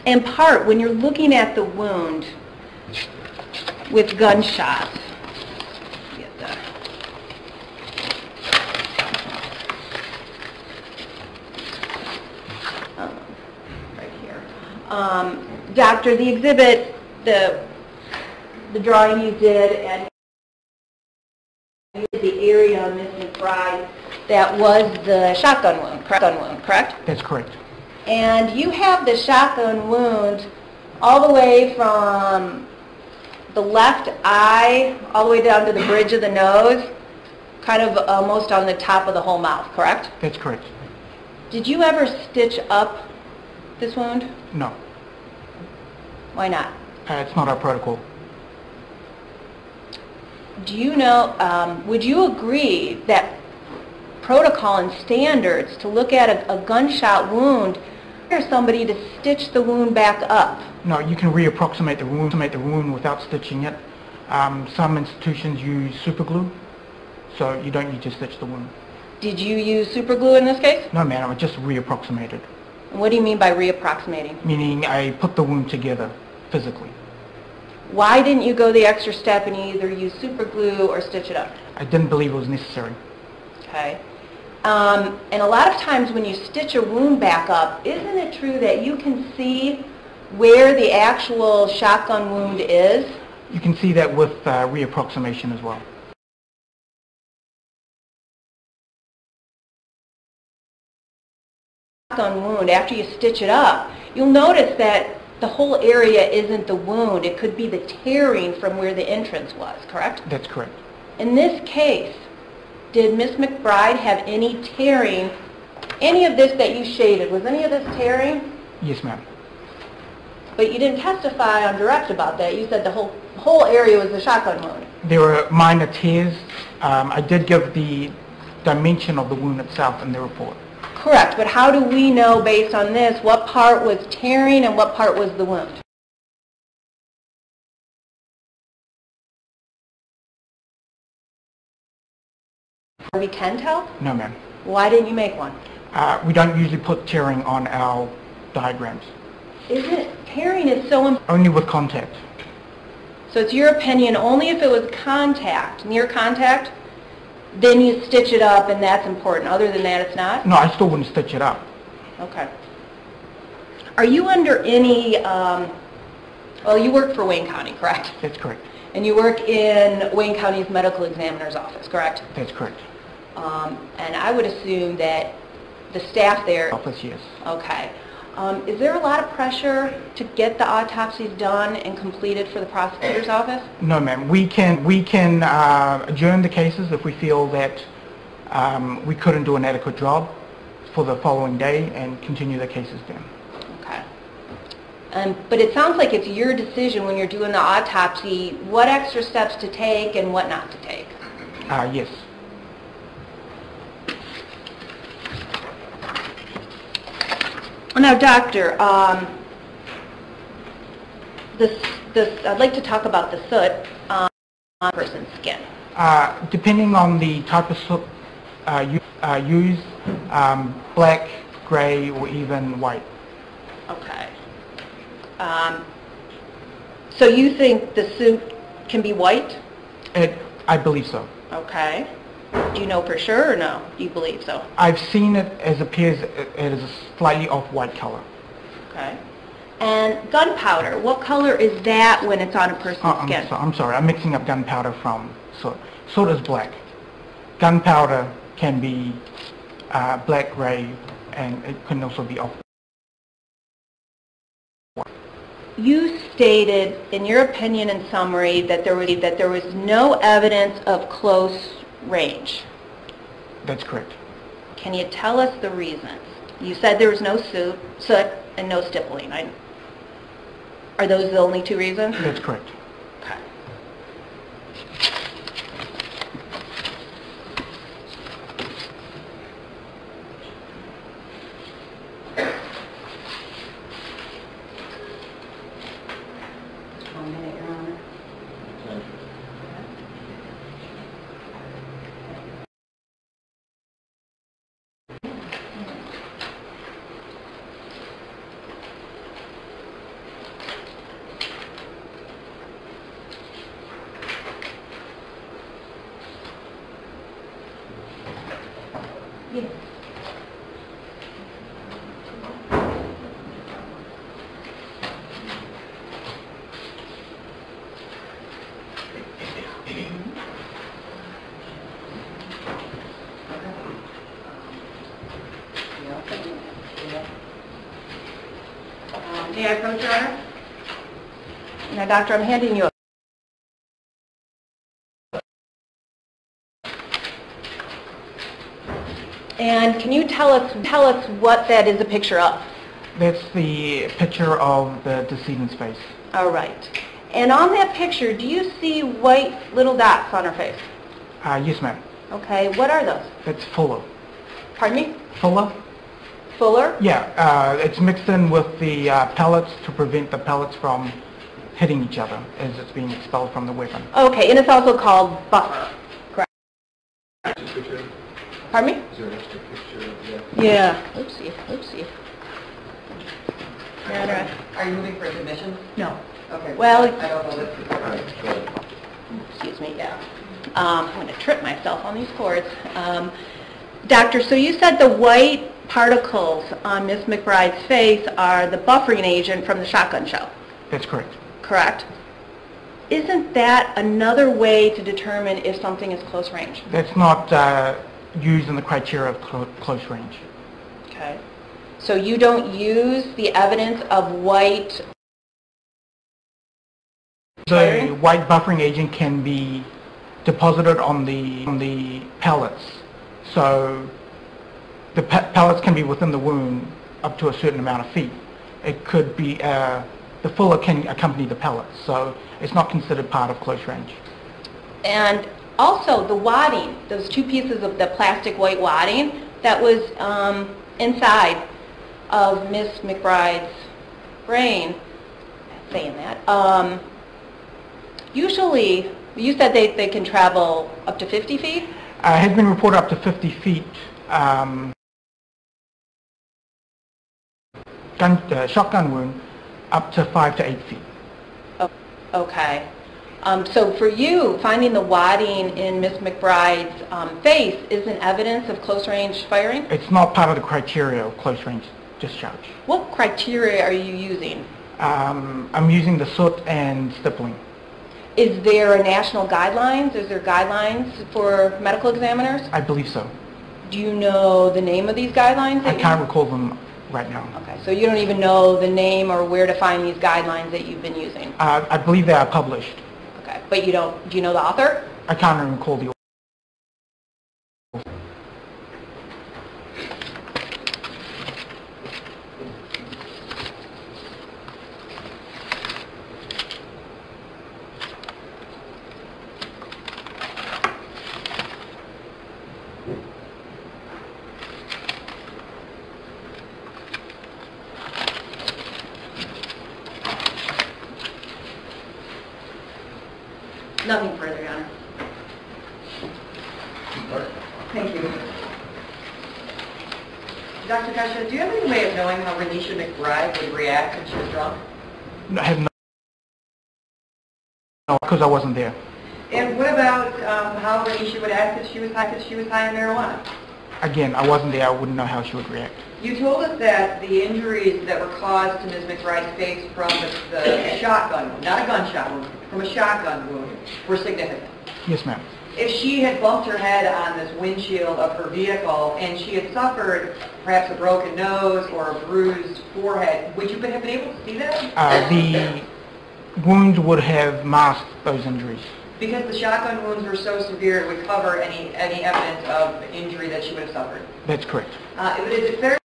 Speaker 3: In part, when you're looking at the wound with gunshots, right here. Doctor, the exhibit, the drawing you did, and the area on Miss McBride, that was the shotgun wound, correct?
Speaker 1: That's correct.
Speaker 3: And you have the shotgun wound all the way from the left eye all the way down to the bridge of the nose, kind of almost on the top of the whole mouth, correct?
Speaker 1: That's correct.
Speaker 3: Did you ever stitch up this wound?
Speaker 1: No.
Speaker 3: Why not?
Speaker 1: It's not our protocol.
Speaker 3: Do you know, would you agree that protocol and standards to look at a gunshot wound require somebody to stitch the wound back up?
Speaker 1: No, you can reapproximate the wound without stitching it. Some institutions use super glue, so you don't need to stitch the wound.
Speaker 3: Did you use super glue in this case?
Speaker 1: No, ma'am, I just reapproximated.
Speaker 3: And what do you mean by reapproximating?
Speaker 1: Meaning I put the wound together physically.
Speaker 3: Why didn't you go the extra step and either use super glue or stitch it up?
Speaker 1: I didn't believe it was necessary.
Speaker 3: Okay. And a lot of times when you stitch a wound back up, isn't it true that you can see where the actual shotgun wound is?
Speaker 1: You can see that with reapproximation as well.
Speaker 3: Shotgun wound, after you stitch it up, you'll notice that the whole area isn't the wound. It could be the tearing from where the entrance was, correct?
Speaker 1: That's correct.
Speaker 3: In this case, did Miss McBride have any tearing? Any of this that you shaded, was any of this tearing?
Speaker 1: Yes, ma'am.
Speaker 3: But you didn't testify on direct about that. You said the whole area was the shotgun wound.
Speaker 1: There were minor tears. I did give the dimension of the wound itself in the report.
Speaker 3: Correct, but how do we know based on this what part was tearing and what part was the wound? We can tell?
Speaker 1: No, ma'am.
Speaker 3: Why didn't you make one?
Speaker 1: We don't usually put tearing on our diagrams.
Speaker 3: Tearing is so important.
Speaker 1: Only with contact.
Speaker 3: So it's your opinion only if it was contact, near contact, then you stitch it up and that's important. Other than that, it's not?
Speaker 1: No, I still wouldn't stitch it up.
Speaker 3: Okay. Are you under any, well, you work for Wayne County, correct?
Speaker 1: That's correct.
Speaker 3: And you work in Wayne County's medical examiner's office, correct?
Speaker 1: That's correct.
Speaker 3: And I would assume that the staff there...
Speaker 1: Office, yes.
Speaker 3: Okay. Is there a lot of pressure to get the autopsies done and completed for the prosecutor's office?
Speaker 1: No, ma'am. We can adjourn the cases if we feel that we couldn't do an adequate job for the following day and continue the cases then.
Speaker 3: Okay. But it sounds like it's your decision when you're doing the autopsy what extra steps to take and what not to take.
Speaker 1: Yes.
Speaker 3: Now, doctor, I'd like to talk about the soot on a person's skin.
Speaker 1: Depending on the type of soot used, black, gray, or even white.
Speaker 3: Okay. So you think the soot can be white?
Speaker 1: I believe so.
Speaker 3: Okay. Do you know for sure or no? Do you believe so?
Speaker 1: I've seen it as appears it is a slightly off-white color.
Speaker 3: Okay. And gunpowder, what color is that when it's on a person's skin?
Speaker 1: I'm sorry, I'm mixing up gunpowder from soot. Soot is black. Gunpowder can be black, gray, and it can also be off.
Speaker 3: You stated, in your opinion in summary, that there was no evidence of close range.
Speaker 1: That's correct.
Speaker 3: Can you tell us the reasons? You said there was no soot and no stippling. Are those the only two reasons?
Speaker 1: That's correct.
Speaker 3: Okay. Just 1 minute, Your Honor. Yes. May I approach, Your Honor? Now, doctor, I'm handing you a... And can you tell us what that is a picture of?
Speaker 1: That's the picture of the decedent's face.
Speaker 3: All right. And on that picture, do you see white little dots on her face?
Speaker 1: Yes, ma'am.
Speaker 3: Okay. What are those?
Speaker 1: That's fuller.
Speaker 3: Pardon me?
Speaker 1: Fuller?
Speaker 3: Fuller?
Speaker 1: Yeah, it's mixed in with the pellets to prevent the pellets from hitting each other as it's being expelled from the weapon.
Speaker 3: Okay, and it's also called buffer, correct? Pardon me?
Speaker 4: Is there an extra picture of that?
Speaker 3: Yeah. Oopsie, oopsie.
Speaker 2: Are you moving for submission?
Speaker 3: No.
Speaker 2: Okay.
Speaker 3: Well,
Speaker 2: I don't know this.
Speaker 3: excuse me, yeah. I'm going to trip myself on these cords. Doctor, so you said the white particles on Miss McBride's face are the buffering agent from the shotgun shell.
Speaker 1: That's correct.
Speaker 3: Correct? Isn't that another way to determine if something is close range?
Speaker 1: That's not used in the criteria of close range.
Speaker 3: Okay. So you don't use the evidence of white
Speaker 1: The
Speaker 3: firing?
Speaker 1: white buffering agent can be deposited on the pellets. So the pellets can be within the wound up to a certain amount of feet. It could be, the fuller can accompany the pellets, so it's not considered part of close range.
Speaker 3: And also the wadding, those two pieces of the plastic white wadding that was inside of Miss McBride's brain, saying that, usually, you said they can travel up to 50 feet?
Speaker 1: It has been reported up to 50 feet. Shotgun wound up to 5 to 8 feet.
Speaker 3: Oh, okay. So for you, finding the wadding in Miss McBride's face isn't evidence of close range firing?
Speaker 1: It's not part of the criteria of close range discharge.
Speaker 3: What criteria are you using?
Speaker 1: I'm using the soot and stippling.
Speaker 3: Is there a national guidelines? Is there guidelines for medical examiners?
Speaker 1: I believe so.
Speaker 3: Do you know the name of these guidelines?
Speaker 1: I can't recall them right now.
Speaker 3: Okay, so you don't even know the name or where to find these guidelines that you've been using?
Speaker 1: I believe they are published.
Speaker 3: Okay, but you don't, do you know the author?
Speaker 1: I can't even recall the
Speaker 3: Nothing further, Your Honor.
Speaker 2: Thank you. Dr. Gunshot, do you have any way of knowing how Renisha McBride would react when she was drunk?
Speaker 1: I have no, because I wasn't there.
Speaker 2: And what about how Renisha would act if she was high on marijuana?
Speaker 1: Again, I wasn't there. I wouldn't know how she would react.
Speaker 2: You told us that the injuries that were caused to Ms. McBride's face from the shotgun wound, not a gunshot wound, from a shotgun wound, were significant.
Speaker 1: Yes, ma'am.
Speaker 2: If she had bumped her head on this windshield of her vehicle and she had suffered perhaps a broken nose or a bruised forehead, would you have been able to see that?
Speaker 1: The wounds would have masked those injuries.
Speaker 2: Because the shotgun wounds were so severe, it would cover any evidence of injury that she would have suffered.
Speaker 1: That's correct.
Speaker 2: Is it fair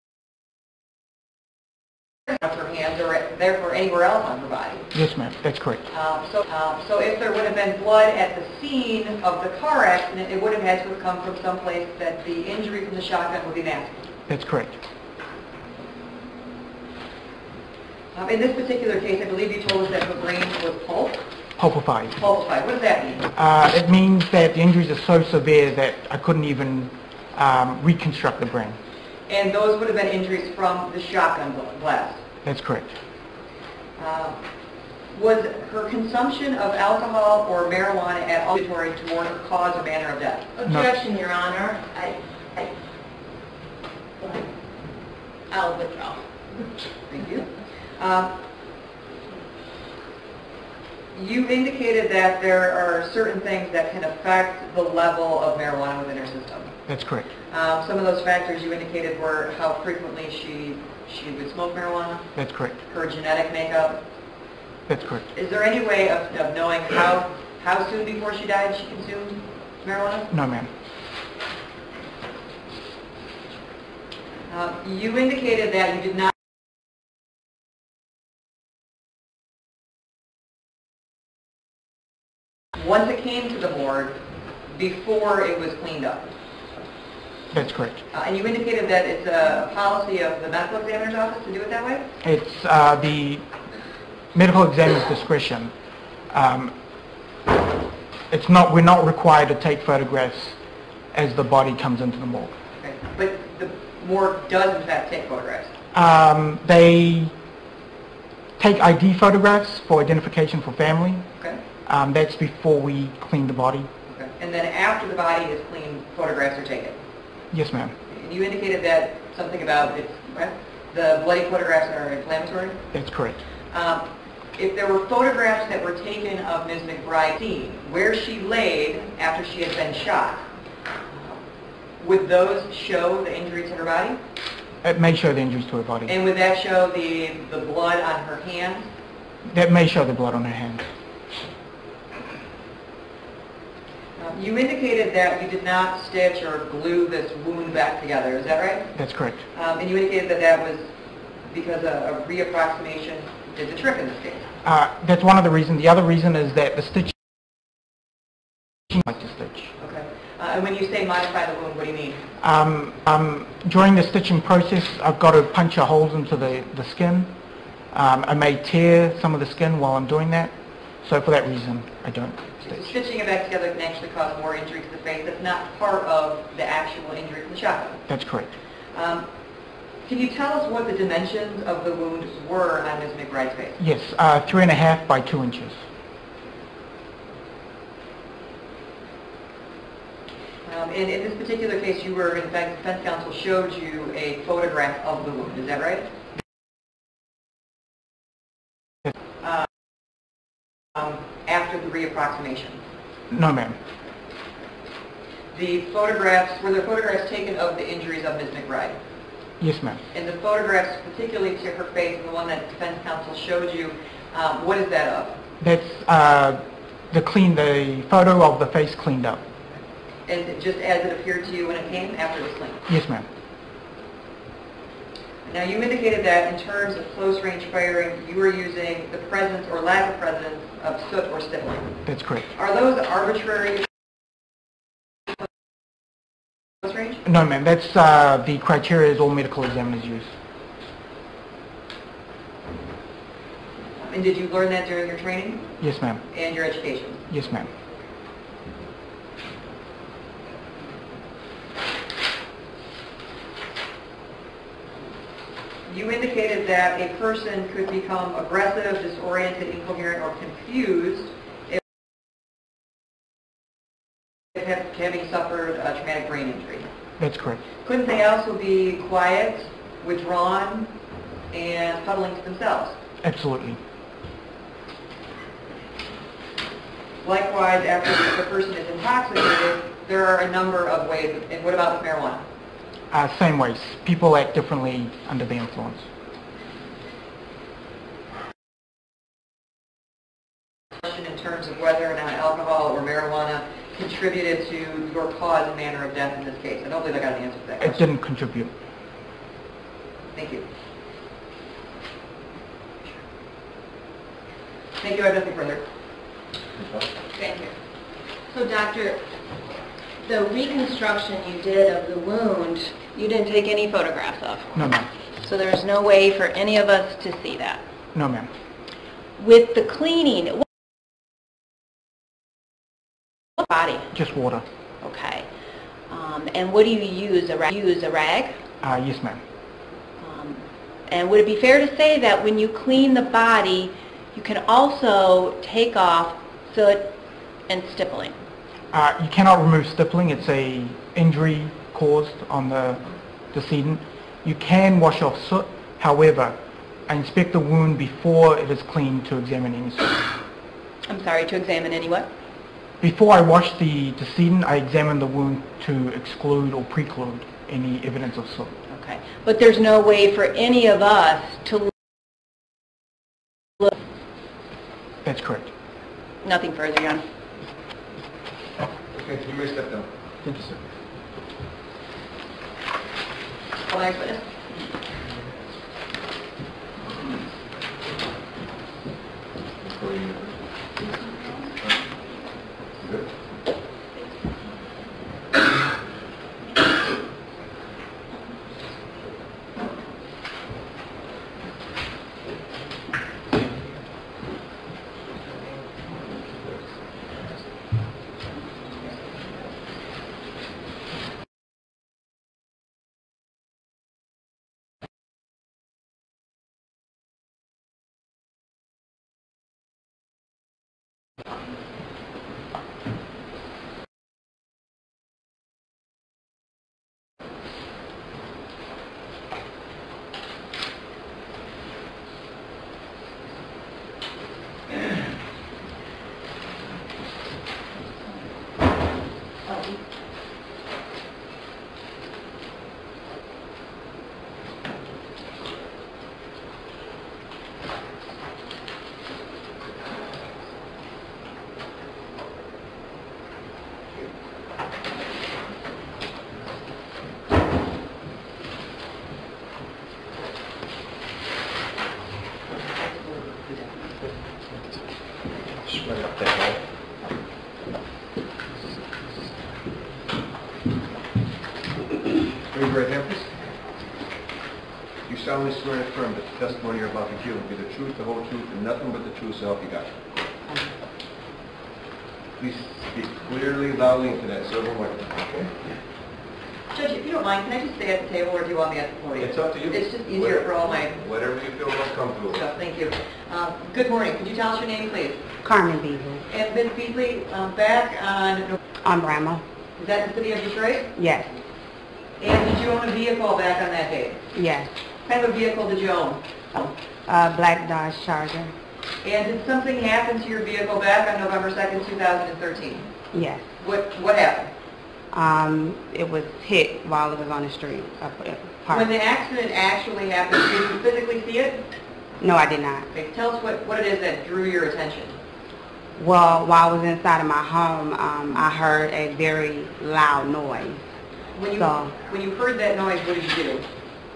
Speaker 2: of her hands or therefore anywhere else on her body?
Speaker 1: Yes, ma'am. That's correct.
Speaker 2: So if there would have been blood at the scene of the car accident, it would have had to have come from someplace that the injury from the shotgun would be masked.
Speaker 1: That's correct.
Speaker 2: In this particular case, I believe you told us that her brain was
Speaker 1: Pulpified.
Speaker 2: pulpified. What does that mean?
Speaker 1: It means that the injuries are so severe that I couldn't even reconstruct the brain.
Speaker 2: And those would have been injuries from the shotgun blast.
Speaker 1: That's correct.
Speaker 2: Was her consumption of alcohol or marijuana at all contributory toward her cause or manner of death?
Speaker 3: Objection, Your Honor. I'll withdraw.
Speaker 2: Thank you. You indicated that there are certain things that can affect the level of marijuana within her system.
Speaker 1: That's correct.
Speaker 2: Some of those factors you indicated were how frequently she would smoke marijuana,
Speaker 1: That's correct.
Speaker 2: her genetic makeup.
Speaker 1: That's correct.
Speaker 2: Is there any way of knowing how soon before she died she consumed marijuana?
Speaker 1: No, ma'am.
Speaker 2: You indicated that you did not once it came to the morgue before it was cleaned up.
Speaker 1: That's correct.
Speaker 2: And you indicated that it's a policy of the medical examiner's office to do it that way?
Speaker 1: It's the medical examiner's discretion. We're not required to take photographs as the body comes into the morgue.
Speaker 2: Okay. But the morgue does in fact take photographs?
Speaker 1: take ID photographs for identification for family.
Speaker 2: Okay.
Speaker 1: That's before we clean the body.
Speaker 2: Okay. And then after the body is cleaned, photographs are taken?
Speaker 1: Yes, ma'am.
Speaker 2: And you indicated that something about the bloody photographs are inflammatory?
Speaker 1: That's correct.
Speaker 2: If there were photographs that were taken of Ms. McBride scene, where she laid after she had been shot, would those show the injuries to her body?
Speaker 1: It may show the injuries to her body.
Speaker 2: And would that show the blood on her hands?
Speaker 1: That may show the blood on her hands.
Speaker 2: You indicated that you did not stitch or glue this wound back together, is that right?
Speaker 1: That's correct.
Speaker 2: And you indicated that that was because a reapproximation did the trick in this case.
Speaker 1: That's one of the reasons. The other reason is that the stitching like to stitch.
Speaker 2: Okay. And when you say modify the wound, what do you mean?
Speaker 1: During the stitching process, I've got to puncture holes into the skin. I may tear some of the skin while I'm doing that. So for that reason, I don't stitch.
Speaker 2: Stitching it back together can actually cause more injury to the face. That's not part of the actual injury from the shotgun.
Speaker 1: That's correct.
Speaker 2: Can you tell us what the dimensions of the wound were on Ms. McBride's face?
Speaker 1: Yes, 3.5 by 2 inches.
Speaker 2: And in this particular case, you were, in fact, defense counsel showed you a photograph of the wound. Is that right? After the reapproximation?
Speaker 1: No, ma'am.
Speaker 2: The photographs, were there photographs taken of the injuries of Ms. McBride?
Speaker 1: Yes, ma'am.
Speaker 2: And the photographs, particularly to her face, and the one that defense counsel showed you, what is that of?
Speaker 1: That's the photo of the face cleaned up.
Speaker 2: And just as it appeared to you when it came after it was cleaned?
Speaker 1: Yes, ma'am.
Speaker 2: Now, you indicated that in terms of close-range firing, you were using the presence or lack of presence of soot or stippling.
Speaker 1: That's correct.
Speaker 2: Are those arbitrary close range?
Speaker 1: No, ma'am. That's the criteria all medical examiners use.
Speaker 2: And did you learn that during your training
Speaker 1: Yes, ma'am.
Speaker 2: and your education?
Speaker 1: Yes, ma'am.
Speaker 2: You indicated that a person could become aggressive, disoriented, incoherent, or confused if having suffered a traumatic brain injury.
Speaker 1: That's correct.
Speaker 2: Couldn't they also be quiet, withdrawn, and huddling to themselves?
Speaker 1: Absolutely.
Speaker 2: Likewise, after the person is intoxicated, there are a number of ways. And what about with marijuana?
Speaker 1: Same ways. People act differently under the influence.
Speaker 2: In terms of whether or not alcohol or marijuana contributed to your cause and manner of death in this case. I don't believe I got an answer to that question.
Speaker 1: It didn't contribute.
Speaker 2: Thank you. Thank you. I have nothing further.
Speaker 3: Thank you. So, Doctor, the reconstruction you did of the wound, you didn't take any photographs of.
Speaker 1: No, ma'am.
Speaker 3: So there's no way for any of us to see that.
Speaker 1: No, ma'am.
Speaker 3: With the cleaning, what body?
Speaker 1: Just water.
Speaker 3: Okay. And what do you use? Use a rag?
Speaker 1: Yes, ma'am.
Speaker 3: And would it be fair to say that when you clean the body, you can also take off soot and stippling?
Speaker 1: You cannot remove stippling. It's a injury caused on the decedent. You can wash off soot. However, I inspect the wound before it is cleaned to examine any soot.
Speaker 3: I'm sorry, to examine any what?
Speaker 1: Before I wash the decedent, I examine the wound to exclude or preclude any evidence of soot.
Speaker 3: Okay. But there's no way for any of us to look.
Speaker 1: That's correct.
Speaker 3: Nothing further, John.
Speaker 4: Okay, you may step down.
Speaker 1: Thank you, sir.
Speaker 2: Call the next witness.
Speaker 4: Good. Raise your right hand, please. You solemnly swear and affirm that the testimony you're about to give will be the truth, the whole truth, and nothing but the truth, so help you God. Please speak clearly, loudly into that silver microphone, okay?
Speaker 2: Judge, if you don't mind, can I just stay at the table, or do you want me at the podium?
Speaker 4: It's up to you.
Speaker 2: It's just easier for all my...
Speaker 4: Whatever you feel most comfortable with.
Speaker 2: Thank you. Good morning. Could you tell us your name, please?
Speaker 5: Carmen Beasley.
Speaker 2: And Ms. Beasley, back
Speaker 5: On Bramall?
Speaker 2: is that in the city of Detroit?
Speaker 5: Yes.
Speaker 2: And did you own a vehicle back on that date?
Speaker 5: Yes.
Speaker 2: What kind of a vehicle did you own?
Speaker 5: Black Dodge Charger?
Speaker 2: And did something happen to your vehicle back on November 2nd, 2013?
Speaker 5: Yes.
Speaker 2: What happened?
Speaker 5: It was hit while it was on the street.
Speaker 2: When the accident actually happened, did you physically see it?
Speaker 5: No, I did not.
Speaker 2: Okay, tell us what it is that drew your attention.
Speaker 5: Well, while I was inside of my home, I heard a very loud noise.
Speaker 2: When you heard that noise, what did you do?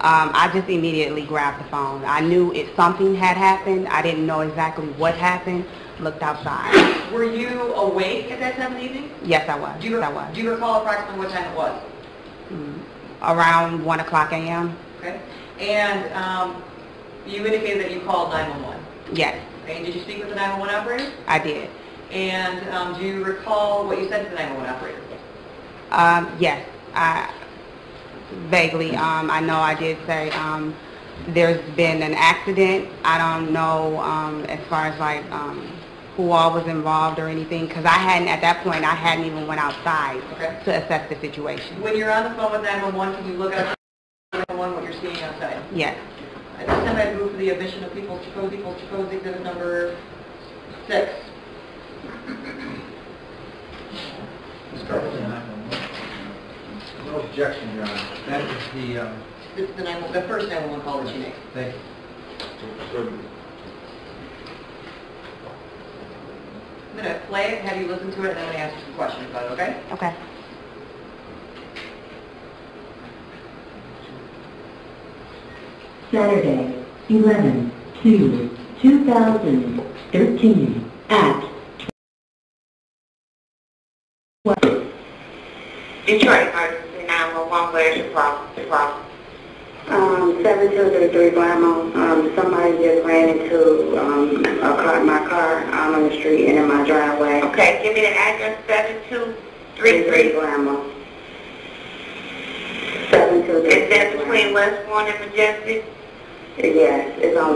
Speaker 5: I just immediately grabbed the phone. I knew if something had happened. I didn't know exactly what happened. Looked outside.
Speaker 2: Were you awake at that time of the evening?
Speaker 5: Yes, I was.
Speaker 2: Do you recall approximately what time it was?
Speaker 5: Around 1 o'clock a.m.
Speaker 2: Okay. And you indicated that you called 911.
Speaker 5: Yes.
Speaker 2: Okay. And did you speak with the 911 operator?
Speaker 5: I did.
Speaker 2: And do you recall what you said to the 911 operator?
Speaker 5: Yes. Vaguely. I know I did say there's been an accident. I don't know as far as like who all was involved or anything, because at that point I hadn't even went outside to assess the situation.
Speaker 2: When you're on the phone with 911, can you look at 911 what you're seeing outside?
Speaker 5: Yes.
Speaker 2: At this time I move for the admission of People's Proposed Exhibit number 6.
Speaker 6: No objection, Your Honor. That is
Speaker 2: This is the first 911 call that you made.
Speaker 6: thank you.
Speaker 2: I'm going to play it, have you listen to it, and then I'm going to ask you some questions about it, okay?
Speaker 5: Okay.
Speaker 7: Saturday, 11/2/2013 at
Speaker 8: Detroit Emergency 911, where's your problem?
Speaker 7: 7233 Blammo. Somebody just ran into my car out on the street and in my driveway.
Speaker 8: Okay, give me the address, 7233.
Speaker 7: Blammo. 7233.
Speaker 8: Is that between Westbourne and Majestic?
Speaker 7: Yes, it's on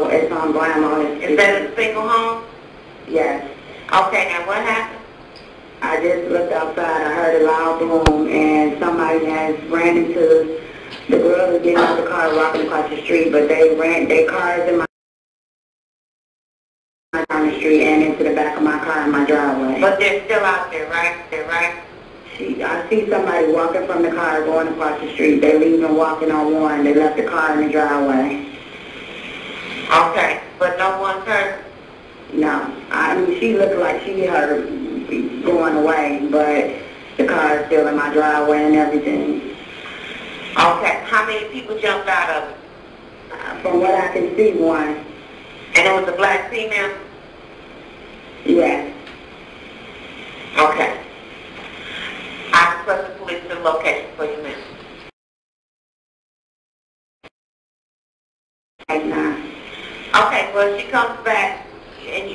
Speaker 7: Blammo.
Speaker 8: Is that a single home?
Speaker 7: Yes.
Speaker 8: Okay, now what happened?
Speaker 7: I just looked outside. I heard a loud boom, and somebody has ran into the girls are getting out of the car, walking across the street, but their cars in on the street and into the back of my car in my driveway.
Speaker 8: But they're still out there, right?
Speaker 7: I see somebody walking from the car going across the street. They leaving walking on one. They left the car in the driveway.
Speaker 8: Okay, but no one's hurt?
Speaker 7: No. I mean, she looked like she heard going away, but the car is still in my driveway and everything.
Speaker 8: Okay, how many people jumped out of it?
Speaker 7: From what I can see, one.
Speaker 8: And it was a black female?
Speaker 7: Yes.
Speaker 8: Okay. I request the police to location for you, ma'am.
Speaker 7: Right now.
Speaker 8: Okay, well, she comes back and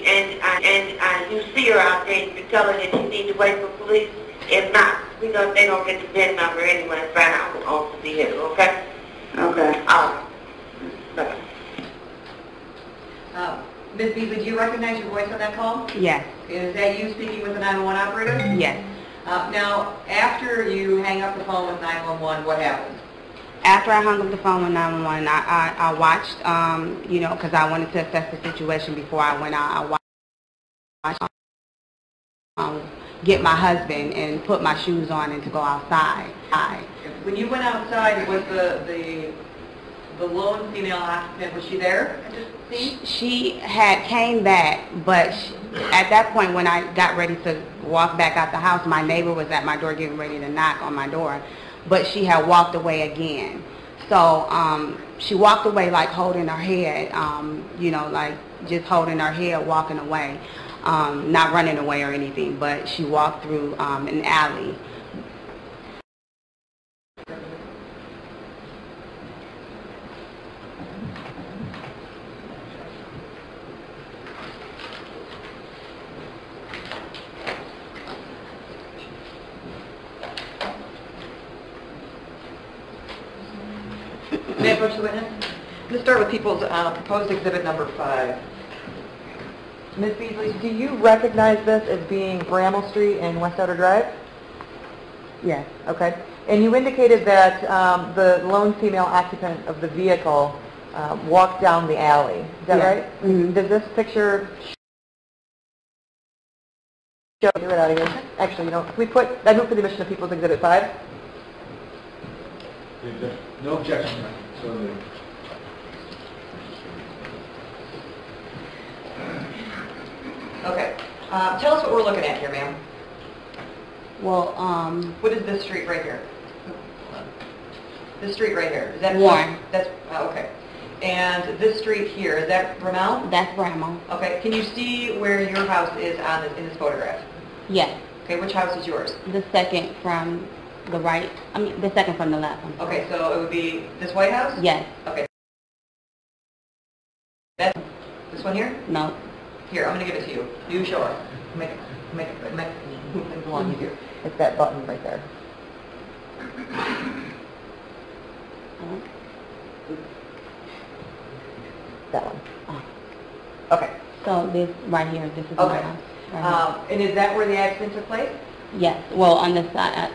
Speaker 8: you see her out there, you can tell her that you need to wait for police. If not, they're going to get the VIN number anyway and find out who owns the vehicle, okay?
Speaker 7: Okay.
Speaker 8: All right. Bye-bye.
Speaker 2: Ms. Beasley, do you recognize your voice on that call?
Speaker 5: Yes.
Speaker 2: Is that you speaking with the 911 operator?
Speaker 5: Yes.
Speaker 2: Now, after you hang up the phone with 911, what happened?
Speaker 5: After I hung up the phone with 911, I watched, because I wanted to assess the situation before I went out. I watched get my husband and put my shoes on and to go outside.
Speaker 2: When you went outside, was the lone female occupant, was she there at the scene?
Speaker 5: She had came back, but at that point when I got ready to walk back out the house, my neighbor was at my door getting ready to knock on my door, but she had walked away again. So she walked away like holding her head, like just holding her head, walking away. Not running away or anything, but she walked through an alley.
Speaker 2: May I approach the witness? I'm going to start with people's proposed exhibit number 5. Ms. Beasley, do you recognize this as being Bramall Street and West Outer Drive?
Speaker 5: Yes.
Speaker 2: Okay. And you indicated that the lone female occupant of the vehicle walked down the alley. Is that right?
Speaker 5: Mm-hmm.
Speaker 2: Does this picture show... Get rid out of here. Actually, you know, can we put... I move for the admission of people's exhibit 5.
Speaker 6: No objection, Your Honor. So moved.
Speaker 2: Okay. Tell us what we're looking at here, ma'am.
Speaker 5: Well,
Speaker 2: What is this street right here? This street right here. Is that
Speaker 5: Warren.
Speaker 2: That's okay. And this street here, is that Bramall?
Speaker 5: that's Bramall.
Speaker 2: Okay. Can you see where your house is on this, in this photograph?
Speaker 5: Yes.
Speaker 2: Okay. Which house is yours?
Speaker 5: The second from the right. I mean, the second from the left. I'm sorry.
Speaker 2: Okay. So it would be this White House?
Speaker 5: Yes.
Speaker 2: Okay. That's this one here?
Speaker 5: No.
Speaker 2: Here, I'm going to give it to you. You show her. Make it go on easier. It's that button right there. That one.
Speaker 5: Oh.
Speaker 2: Okay.
Speaker 5: So this right here, this is my
Speaker 2: Okay.
Speaker 5: house. Right
Speaker 2: And is that where the accident took place?
Speaker 5: here. Yes. Well, on the side,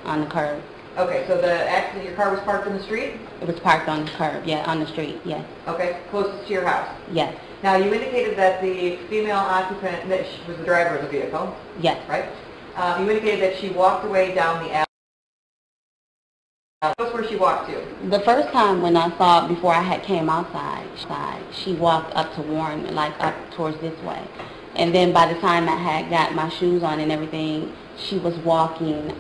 Speaker 5: on the curb.
Speaker 2: Okay, so the accident, your car was parked in the street?
Speaker 5: It was parked on the curb. Yeah, on the street. Yes.
Speaker 2: Okay, closest to your house.
Speaker 5: Yes.
Speaker 2: Now, you indicated that the female occupant, that she was the driver of the vehicle,
Speaker 5: Yes.
Speaker 2: right? You indicated that she walked away down the alley. Tell us where she walked to.
Speaker 5: The first time when I saw it, before I had came outside, she walked up to Warren, like up towards this way. And then by the time I had got my shoes on and everything, she was walking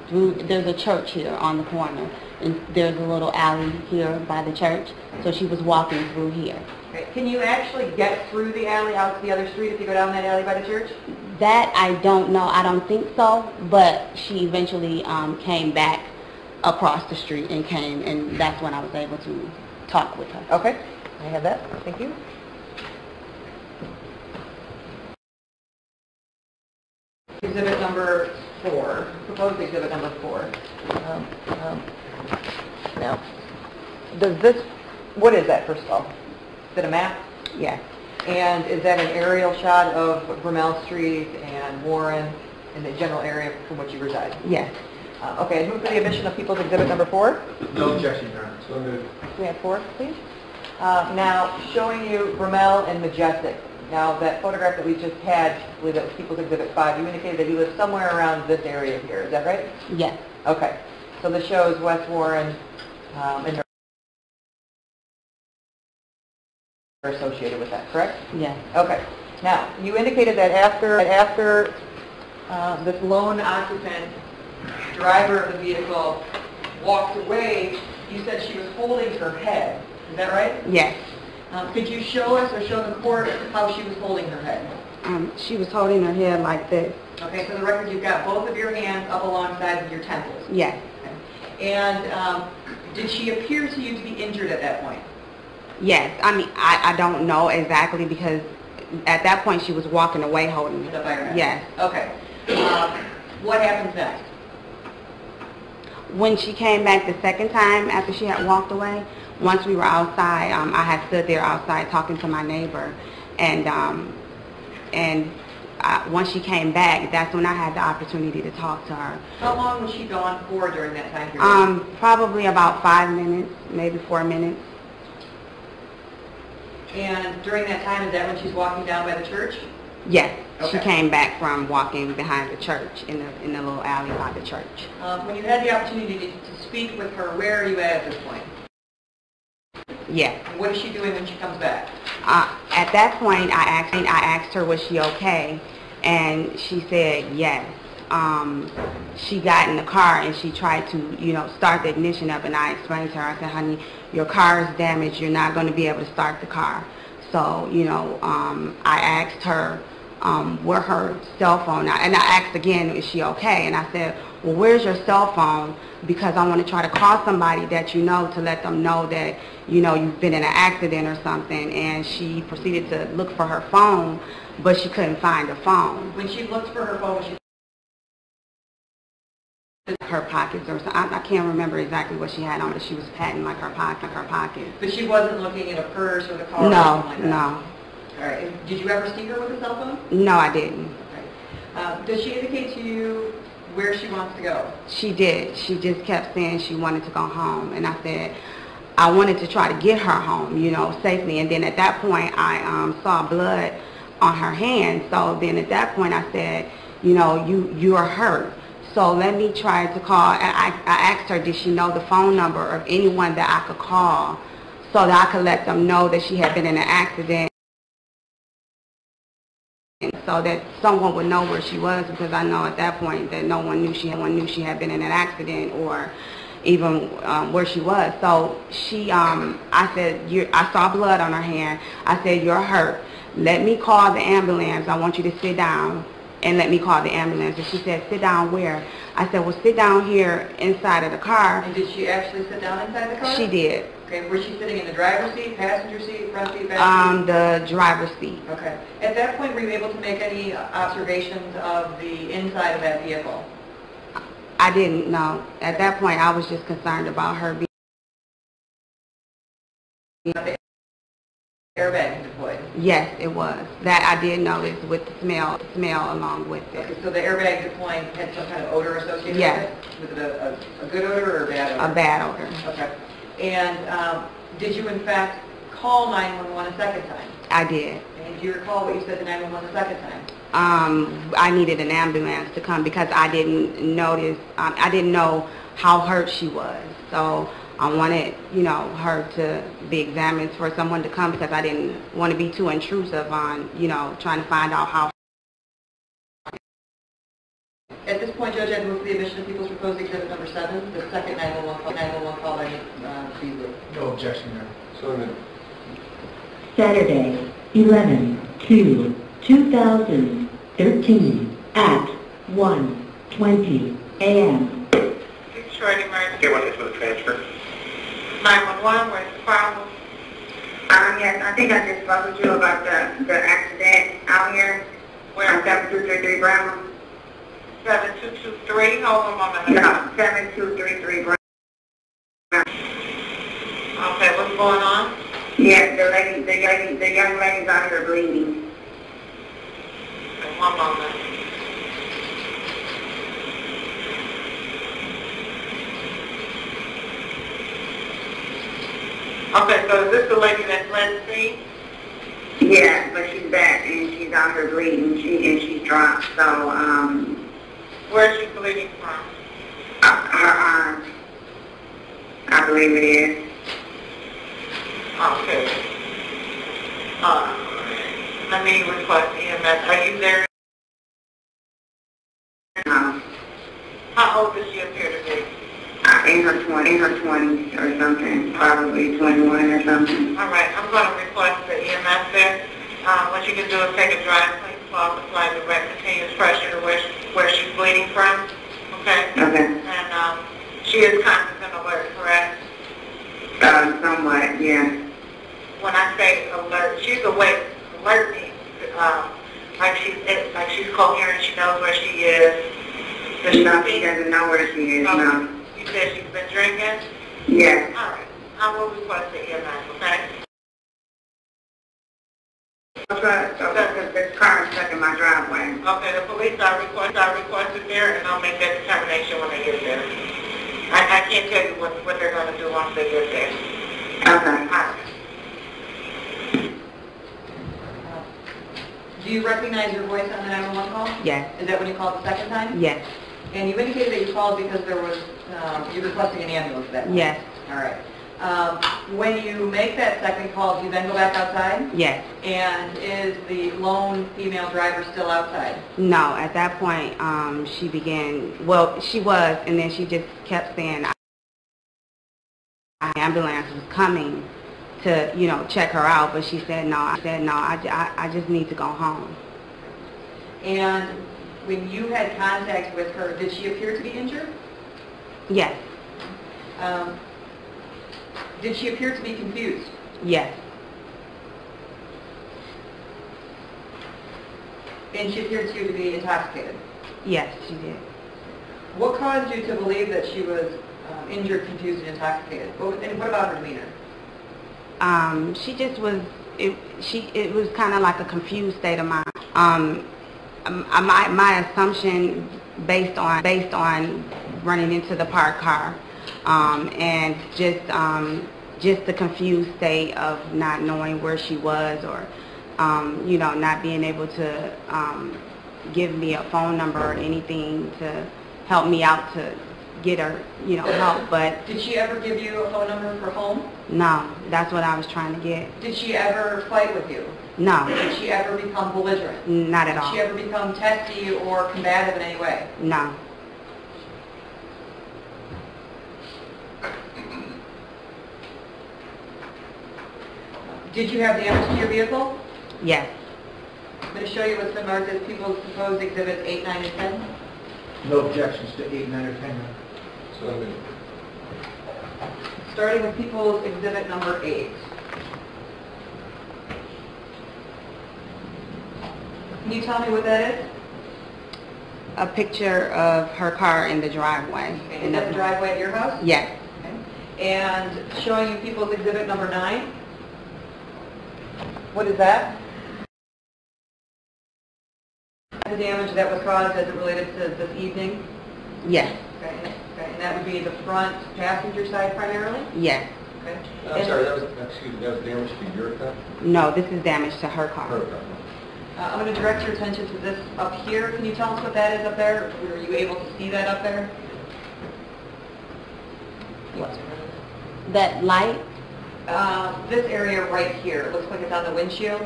Speaker 5: through, there's a church here on the corner, and there's a little alley here by the church, so she was walking through here.
Speaker 2: Okay. Can you actually get through the alley out to the other street if you go down that alley by the church?
Speaker 5: That I don't know, I don't think so, but she eventually came back across the street and came, and that's when I was able to talk with her.
Speaker 2: Okay, I have that. Thank you. Exhibit number 4, proposed exhibit number 4. Now, does this, what is that first of all? Is it a map?
Speaker 5: Yes.
Speaker 2: And is that an aerial shot of Bramall Street and Warren in the general area from which you reside?
Speaker 5: Yes.
Speaker 2: Okay, I move for the admission of people's exhibit number 4.
Speaker 6: No objection, Your Honor. So moved.
Speaker 2: Can we have 4, please? Now, showing you Bramall and Majestic. Now, that photograph that we just had, I believe that was people's exhibit 5, you indicated that you live somewhere around this area here. Is that right?
Speaker 5: Yes.
Speaker 2: Okay. So this shows West Warren and are associated with that, correct?
Speaker 5: Yes.
Speaker 2: Okay. Now, you indicated that after this lone occupant, driver of the vehicle, walked away, you said she was holding her head. Is that right?
Speaker 5: Yes.
Speaker 2: Could you show us or show the court how she was holding her head?
Speaker 5: She was holding her head like this.
Speaker 2: Okay, for the record, you've got both of your hands up alongside of your temples.
Speaker 5: Yes.
Speaker 2: Okay. And did she appear to you to be injured at that point?
Speaker 5: Yes. I mean, I don't know exactly because at that point she was walking away holding me.
Speaker 2: The fire head?
Speaker 5: Yes.
Speaker 2: Okay. What happens next?
Speaker 5: When she came back the second time after she had walked away, once we were outside, I had stood there outside talking to my neighbor, and once she came back, that's when I had the opportunity to talk to her.
Speaker 2: How long was she gone for during that time period?
Speaker 5: Probably about 5 minutes, maybe 4 minutes.
Speaker 2: And during that time, is that when she's walking down by the church?
Speaker 5: Yes.
Speaker 2: Okay.
Speaker 5: She came back from walking behind the church in the little alley by the church.
Speaker 2: When you had the opportunity to speak with her, where are you at this point?
Speaker 5: Yes.
Speaker 2: And what is she doing when she comes back?
Speaker 5: At that point, I asked her, was she okay? And she said yes. She got in the car and she tried to, start the ignition up, and I explained to her, I said, honey, your car is damaged. You're not going to be able to start the car. So, I asked her where her cell phone, and I asked again, is she okay? And I said, well, where's your cell phone? Because I want to try to call somebody that you know to let them know that, you've been in an accident or something. And she proceeded to look for her phone, but she couldn't find the phone.
Speaker 2: When she looked for her phone, was she
Speaker 5: her pockets or something. I can't remember exactly what she had on, but she was patting like her pockets.
Speaker 2: But she wasn't looking in a purse or the car or
Speaker 5: No,
Speaker 2: something like that?
Speaker 5: no.
Speaker 2: All right. And did you ever see her with a cell phone?
Speaker 5: No, I didn't.
Speaker 2: Okay. Does she indicate to you where she wants to go?
Speaker 5: She did. She just kept saying she wanted to go home. And I said, I wanted to try to get her home, you know, safely. And then at that point, I saw blood on her hand. So then at that point, I said, you know, you are hurt. So let me try to call. I asked her, did she know the phone number of anyone that I could call so that I could let them know that she had been in an accident, so that someone would know where she was, because I know at that point that no one knew she had been in an accident or even where she was. So she, I said, I saw blood on her hand. I said, you're hurt. Let me call the ambulance. I want you to sit down and let me call the ambulance. And she said, sit down where? I said, well, sit down here inside of the car.
Speaker 2: And did she actually sit down inside the car?
Speaker 5: She did.
Speaker 2: Okay, was she sitting in the driver's seat, passenger seat, front seat, back seat?
Speaker 5: The driver's seat.
Speaker 2: Okay. At that point, were you able to make any observations of the inside of that vehicle?
Speaker 5: I didn't know. At that point, I was just concerned about her being...
Speaker 2: The airbag deployed?
Speaker 5: Yes, it was. That I did notice with the smell along with it.
Speaker 2: Okay, so the airbag deploying had some kind of odor associated
Speaker 5: Yes.
Speaker 2: with it? Was it a good odor or a bad odor?
Speaker 5: A bad odor.
Speaker 2: Okay. And did you, in fact, call 911 a second time?
Speaker 5: I did.
Speaker 2: And do you recall what you said to 911 the second time?
Speaker 5: I needed an ambulance to come because I didn't notice, I didn't know how hurt she was. So I wanted, you know, her to be examined, for someone to come, because I didn't want to be too intrusive on, you know, trying to find out how.
Speaker 2: At this point, Judge, I move for the admission of People's Proposed Exhibit Number 7, the second 911 call by Beasley.
Speaker 6: No objection, Your Honor.
Speaker 4: So moved.
Speaker 7: Saturday, 11/2/2013 at 1:20 a.m.
Speaker 8: Detroit emergency.
Speaker 4: Okay, what's this for the transfer?
Speaker 8: 911, where's the problem? Yes, I think I just spoke with you about the accident out here. Where? On 7233 Brown. 7223, hold on a moment. No, 7233 Brown. Okay, what's going on? Yeah, the young lady's out here bleeding. Okay, one moment. Okay, so is this the lady that fled the scene? Yeah, but she's back and she's out here bleeding. She's drunk. So where is she bleeding from? Her arm. I believe it is. Okay. Let me request EMS. Are you there? No. How old does she appear to be? In her 20s or something, probably 21 or something. All right, I'm going to request the EMS there. What you can do is take a dry and clean cloth, apply direct continuous pressure to where she's bleeding from. Okay? Okay. And she is conscious and alert, correct? Somewhat, yeah. When I say alert, she's awake. Alert means like she's coherent. She knows where she is. No, she doesn't know where she is. No. You said she's been drinking? Yes. All right. I will request the EMS, okay? The car is stuck in my driveway. Okay, the police are requested there, and I'll make that determination when they get there. I can't tell you what they're going to do once they get there. Okay. All right.
Speaker 2: Do you recognize your voice on the 911 call?
Speaker 5: Yes.
Speaker 2: Is that when you called the second time?
Speaker 5: Yes.
Speaker 2: And you indicated that you called because there was, you requesting an ambulance that time?
Speaker 5: Yes.
Speaker 2: All right. When you make that second call, do you then go back outside?
Speaker 5: Yes.
Speaker 2: And is the lone female driver still outside?
Speaker 5: No, at that point, she began, well, she was, and then she just kept saying ambulance was coming to, you know, check her out, but she said no. I said no, I just need to go home.
Speaker 2: And when you had contact with her, did she appear to be injured?
Speaker 5: Yes.
Speaker 2: Did she appear to be confused?
Speaker 5: Yes.
Speaker 2: And she appeared to you to be intoxicated?
Speaker 5: Yes, she did.
Speaker 2: What caused you to believe that she was injured, confused, and intoxicated? And what about her demeanor?
Speaker 5: She just was. It was kind of like a confused state of mind. My assumption based on running into the parked car, and just the confused state of not knowing where she was, or you know, not being able to give me a phone number or anything to help me out to get her, you know, help. But
Speaker 2: did she ever give you a phone number for home?
Speaker 5: No, that's what I was trying to get.
Speaker 2: Did she ever fight with you?
Speaker 5: No.
Speaker 2: Did she ever become belligerent?
Speaker 5: Not at all.
Speaker 2: Did she ever become testy or combative in any way?
Speaker 5: No.
Speaker 2: Did you have damage to your vehicle?
Speaker 5: Yes.
Speaker 2: I'm going to show you what's been marked as people's proposed exhibits 8, 9, and 10.
Speaker 6: No objections to 8, 9, or 10.
Speaker 4: So moved.
Speaker 2: Starting with people's exhibit number 8. Can you tell me what that is?
Speaker 5: A picture of her car in the driveway.
Speaker 2: Okay. Is that the driveway at your house?
Speaker 5: Yes.
Speaker 2: Okay. And showing you people's exhibit number 9. What is that? The damage that was caused as it related to this evening?
Speaker 5: Yes.
Speaker 2: Okay. Okay. And that would be the front passenger side primarily?
Speaker 5: Yes.
Speaker 2: Okay.
Speaker 4: I'm sorry, that was damage to your car?
Speaker 5: No, this is damage to her car.
Speaker 4: Her car.
Speaker 2: I'm going to direct your attention to this up here. Can you tell us what that is up there? Were you able to see that up there?
Speaker 5: What? That light?
Speaker 2: This area right here. It looks like it's on the windshield.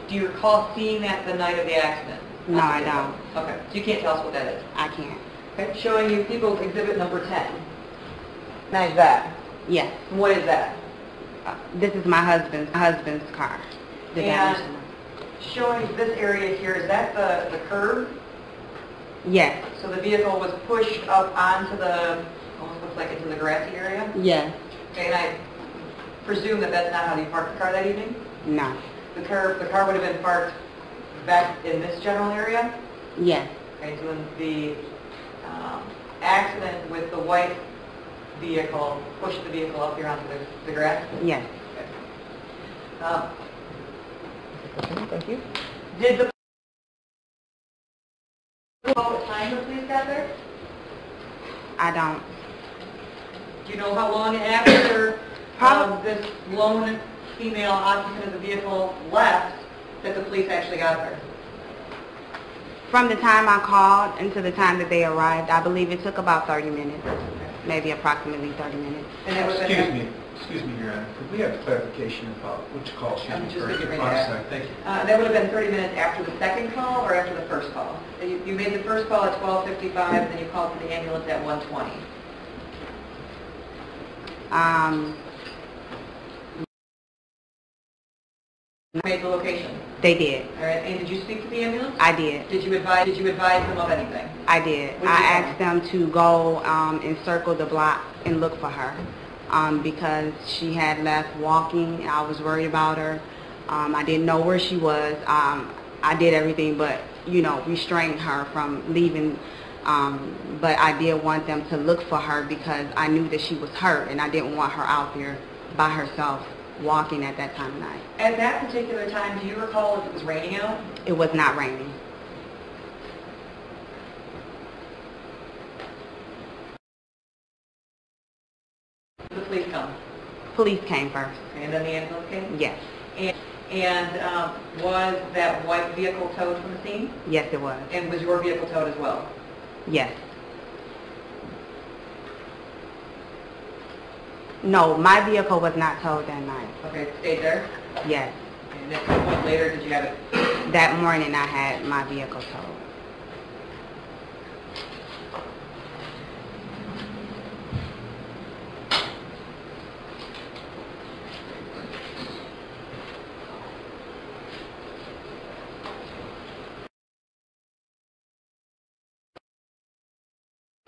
Speaker 2: Do you recall seeing that the night of the accident?
Speaker 5: No, I don't.
Speaker 2: Okay. So you can't tell us what that is?
Speaker 5: I can't.
Speaker 2: Okay. Showing you people's exhibit number 10. Now is that?
Speaker 5: Yes.
Speaker 2: What is that?
Speaker 5: This is my husband's car. The damage.
Speaker 2: And showing this area here, is that the curb?
Speaker 5: Yes.
Speaker 2: So the vehicle was pushed up onto the, almost looks like into the grassy area?
Speaker 5: Yes.
Speaker 2: Okay, and I presume that that's not how you parked the car that evening?
Speaker 5: No.
Speaker 2: The car would have been parked back in this general area?
Speaker 5: Yes.
Speaker 2: Okay, so then the accident with the white vehicle pushed the vehicle up here onto the grass?
Speaker 5: Yes.
Speaker 2: Okay. Thank you. Did the what time the police got there?
Speaker 5: I don't.
Speaker 2: Do you know how long after this lone female occupant of the vehicle left that the police actually got there?
Speaker 5: From the time I called until the time that they arrived, I believe it took about 30 minutes, maybe approximately 30 minutes.
Speaker 2: And that was
Speaker 6: Excuse me, Your Honor. Could we have clarification about which call she
Speaker 2: I'm just
Speaker 6: referred
Speaker 2: getting
Speaker 6: to?
Speaker 2: ready to
Speaker 6: I'm sorry, thank you.
Speaker 2: that would have been 30 minutes after the second call or after the first call? You made the first call at 12:55, and then you called for the ambulance at 1:20. Made the location.
Speaker 5: They did.
Speaker 2: All right. And did you speak to the ambulance?
Speaker 5: I did.
Speaker 2: Did you advise them of anything?
Speaker 5: I did.
Speaker 2: What did you
Speaker 5: I
Speaker 2: tell
Speaker 5: asked them to go and circle the block and look for her because she had left walking. I was worried about her. I didn't know where she was. I did everything but, you know, restrain her from leaving. But I did want them to look for her because I knew that she was hurt and I didn't want her out there by herself walking at that time of night.
Speaker 2: At that particular time, do you recall if it was raining out?
Speaker 5: It was not raining.
Speaker 2: Did the police come?
Speaker 5: Police came first.
Speaker 2: And then the ambulance came?
Speaker 5: Yes.
Speaker 2: And was that white vehicle towed from the scene?
Speaker 5: Yes, it was.
Speaker 2: And was your vehicle towed as well?
Speaker 5: Yes. No, my vehicle was not towed that night.
Speaker 2: Okay, it stayed there?
Speaker 5: Yes.
Speaker 2: And at some point later, did you have it?
Speaker 5: That morning I had my vehicle towed.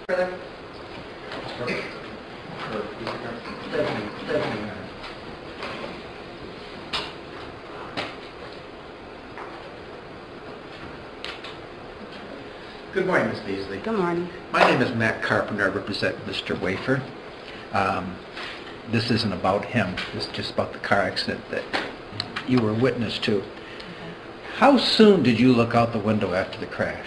Speaker 2: Further?
Speaker 6: Good morning, Ms. Beasley.
Speaker 5: Good morning.
Speaker 6: My name is Matt Carpenter. I represent Mr. Wafer. This isn't about him. This is just about the car accident that you were witness to.
Speaker 5: Okay.
Speaker 6: How soon did you look out the window after the crash?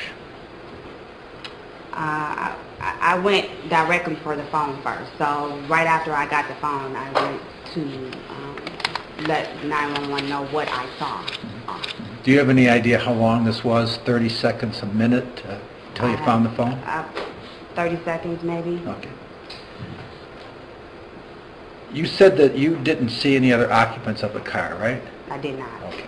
Speaker 5: I went directly for the phone first. So right after I got the phone, I went to let 911 know what I saw.
Speaker 6: Do you have any idea how long this was? 30 seconds, a minute, until you found the phone?
Speaker 5: 30 seconds maybe.
Speaker 6: Okay. You said that you didn't see any other occupants of the car, right?
Speaker 5: I did not.
Speaker 6: Okay.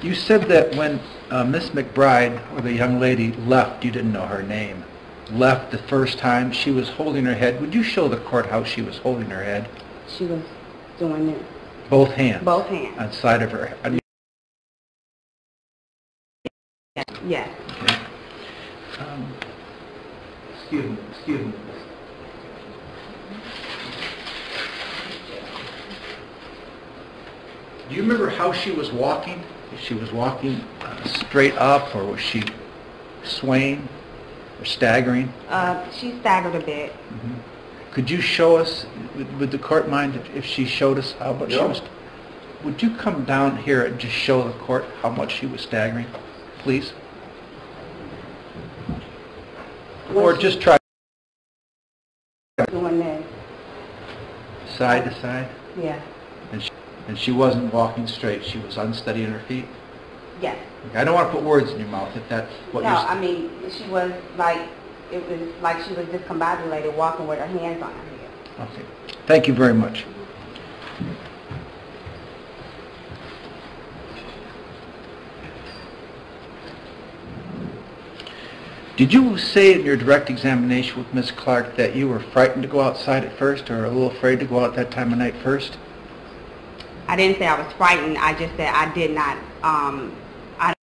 Speaker 6: You said that when Miss McBride, or the young lady, left, you didn't know her name, left the first time, she was holding her head. Would you show the court how she was holding her head?
Speaker 5: She was doing this.
Speaker 6: Both hands?
Speaker 5: Both hands.
Speaker 6: On side of her head?
Speaker 5: Yes.
Speaker 6: Okay. Excuse me. Do you remember how she was walking? If she was walking straight up, or was she swaying or staggering?
Speaker 5: She staggered a bit.
Speaker 6: Mm-hmm. Could you show us, would the court mind if she showed us how much she was? Would you come down here and just show the court how much she was staggering, please? Or just try
Speaker 5: doing this.
Speaker 6: side to side?
Speaker 5: Yeah.
Speaker 6: And she wasn't walking straight, she was unsteady in her feet?
Speaker 5: Yes.
Speaker 6: Okay, I don't want to put words in your mouth if that's what
Speaker 5: No,
Speaker 6: you're...
Speaker 5: I mean, she was like, it was like she was discombobulated, walking with her hands on her head.
Speaker 6: Okay. Thank you very much. Did you say in your direct examination with Ms. Clark that you were frightened to go outside at first, or a little afraid to go out that time of night first?
Speaker 5: I didn't say I was frightened. I just said I did not, I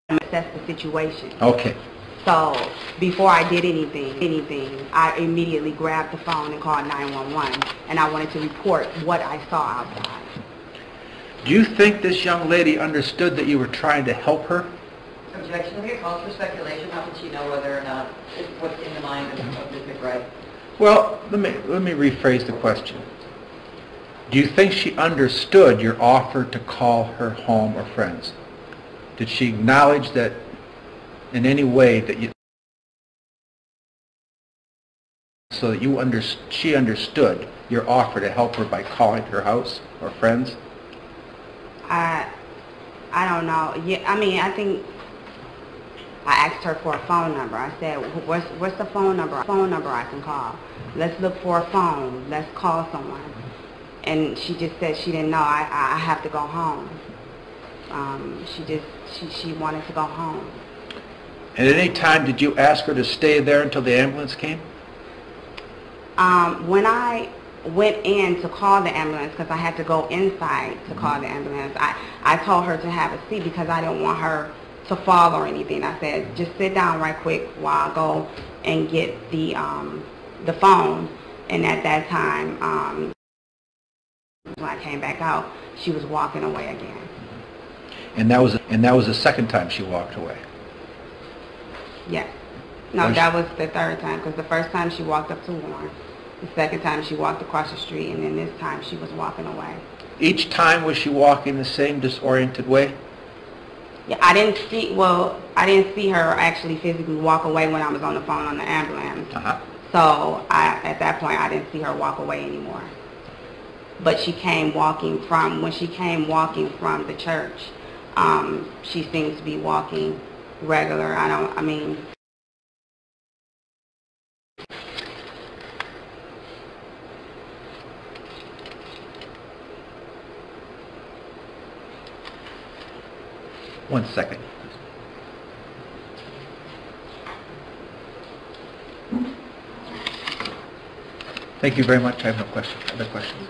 Speaker 5: didn't assess the situation.
Speaker 6: Okay.
Speaker 5: So before I did anything, I immediately grabbed the phone and called 911, and I wanted to report what I saw outside.
Speaker 6: Do you think this young lady understood that you were trying to help her?
Speaker 2: Objection. I think it calls for speculation. How can she know whether or not what's in the mind of Ms. McBride?
Speaker 6: Well, let me rephrase the question. Do you think she understood your offer to call her home or friends? Did she acknowledge that in any way that you, so that she understood your offer to help her by calling her house or friends?
Speaker 5: I don't know. Yeah, I mean, I think I asked her for a phone number. I said, what's the phone number? Phone number I can call. Let's look for a phone. Let's call someone. And she just said she didn't know. I have to go home. She wanted to go home.
Speaker 6: And at any time did you ask her to stay there until the ambulance came?
Speaker 5: When I went in to call the ambulance, because I had to go inside to call the ambulance, I told her to have a seat because I didn't want her to fall or anything. I said, just sit down right quick while I go and get the phone. And at that time, when I came back out, she was walking away again.
Speaker 6: And that was the second time she walked away?
Speaker 5: Yes. No, that was the third time, because the first time she walked up to Warren. The second time she walked across the street, and then this time she was walking away.
Speaker 6: Each time was she walking the same disoriented way?
Speaker 5: Yeah, I didn't see her actually physically walk away when I was on the phone on the ambulance. So at that point, I didn't see her walk away anymore. But she came walking from, when she came walking from the church, she seems to be walking regular.
Speaker 6: One second. Thank you very much. I have no questions. Other questions?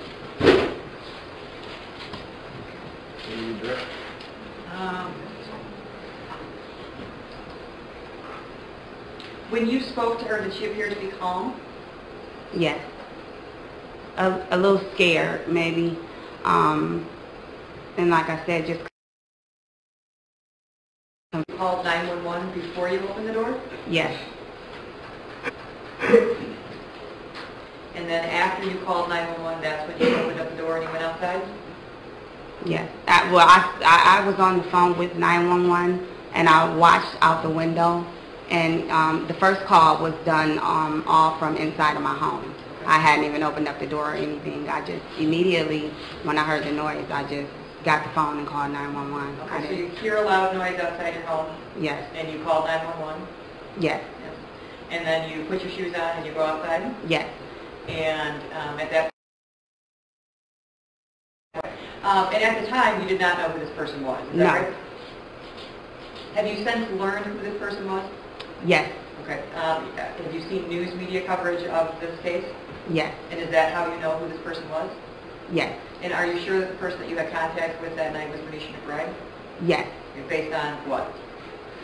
Speaker 2: When you spoke to her, did she appear to be calm?
Speaker 5: Yes. A little scared, maybe. And And like I said, just
Speaker 2: You called 911 before you opened the door?
Speaker 5: yes,
Speaker 2: And then after you called 911, that's when you opened up the door and you went outside?
Speaker 5: yes. I was on the phone with 911 and I watched out the window, and the first call was done all from inside of my home. I hadn't even opened up the door or anything. I just immediately, when I heard the noise, I just got the phone and called 911.
Speaker 2: Okay, so you hear a loud noise outside your home?
Speaker 5: Yes.
Speaker 2: And you called 911?
Speaker 5: Yes.
Speaker 2: Yes. And then you put your shoes on and you go outside?
Speaker 5: Yes.
Speaker 2: And at that and at the time, you did not know who this person was, is that
Speaker 5: No.
Speaker 2: right? Have you since learned who this person was?
Speaker 5: Yes.
Speaker 2: Okay. Have you seen news media coverage of this case?
Speaker 5: Yes.
Speaker 2: And is that how you know who this person was?
Speaker 5: Yes.
Speaker 2: And are you sure that the person that you had contact with that night was Venetia McBride?
Speaker 5: Yes.
Speaker 2: Based on what?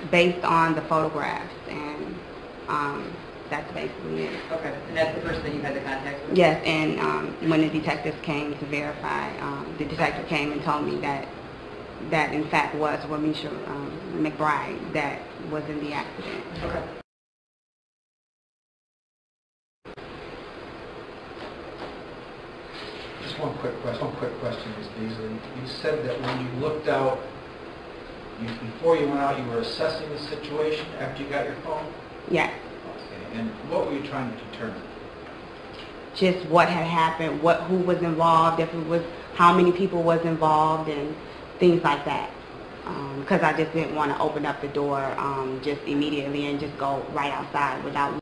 Speaker 5: Based on the photographs, and that's basically it.
Speaker 2: Okay. And that's the person that you had the contact with?
Speaker 5: Yes, and when the detectives came to verify, the detective came and told me that in fact was Venetia McBride that was in the accident.
Speaker 2: Okay.
Speaker 6: Just one quick question, Ms. Beasley. You said that when you looked out, before you went out, you were assessing the situation after you got your phone?
Speaker 5: Yes.
Speaker 6: Okay. And what were you trying to determine?
Speaker 5: Just what had happened, who was involved, if it was, how many people was involved, and things like that. Because I just didn't want to open up the door just immediately and just go right outside without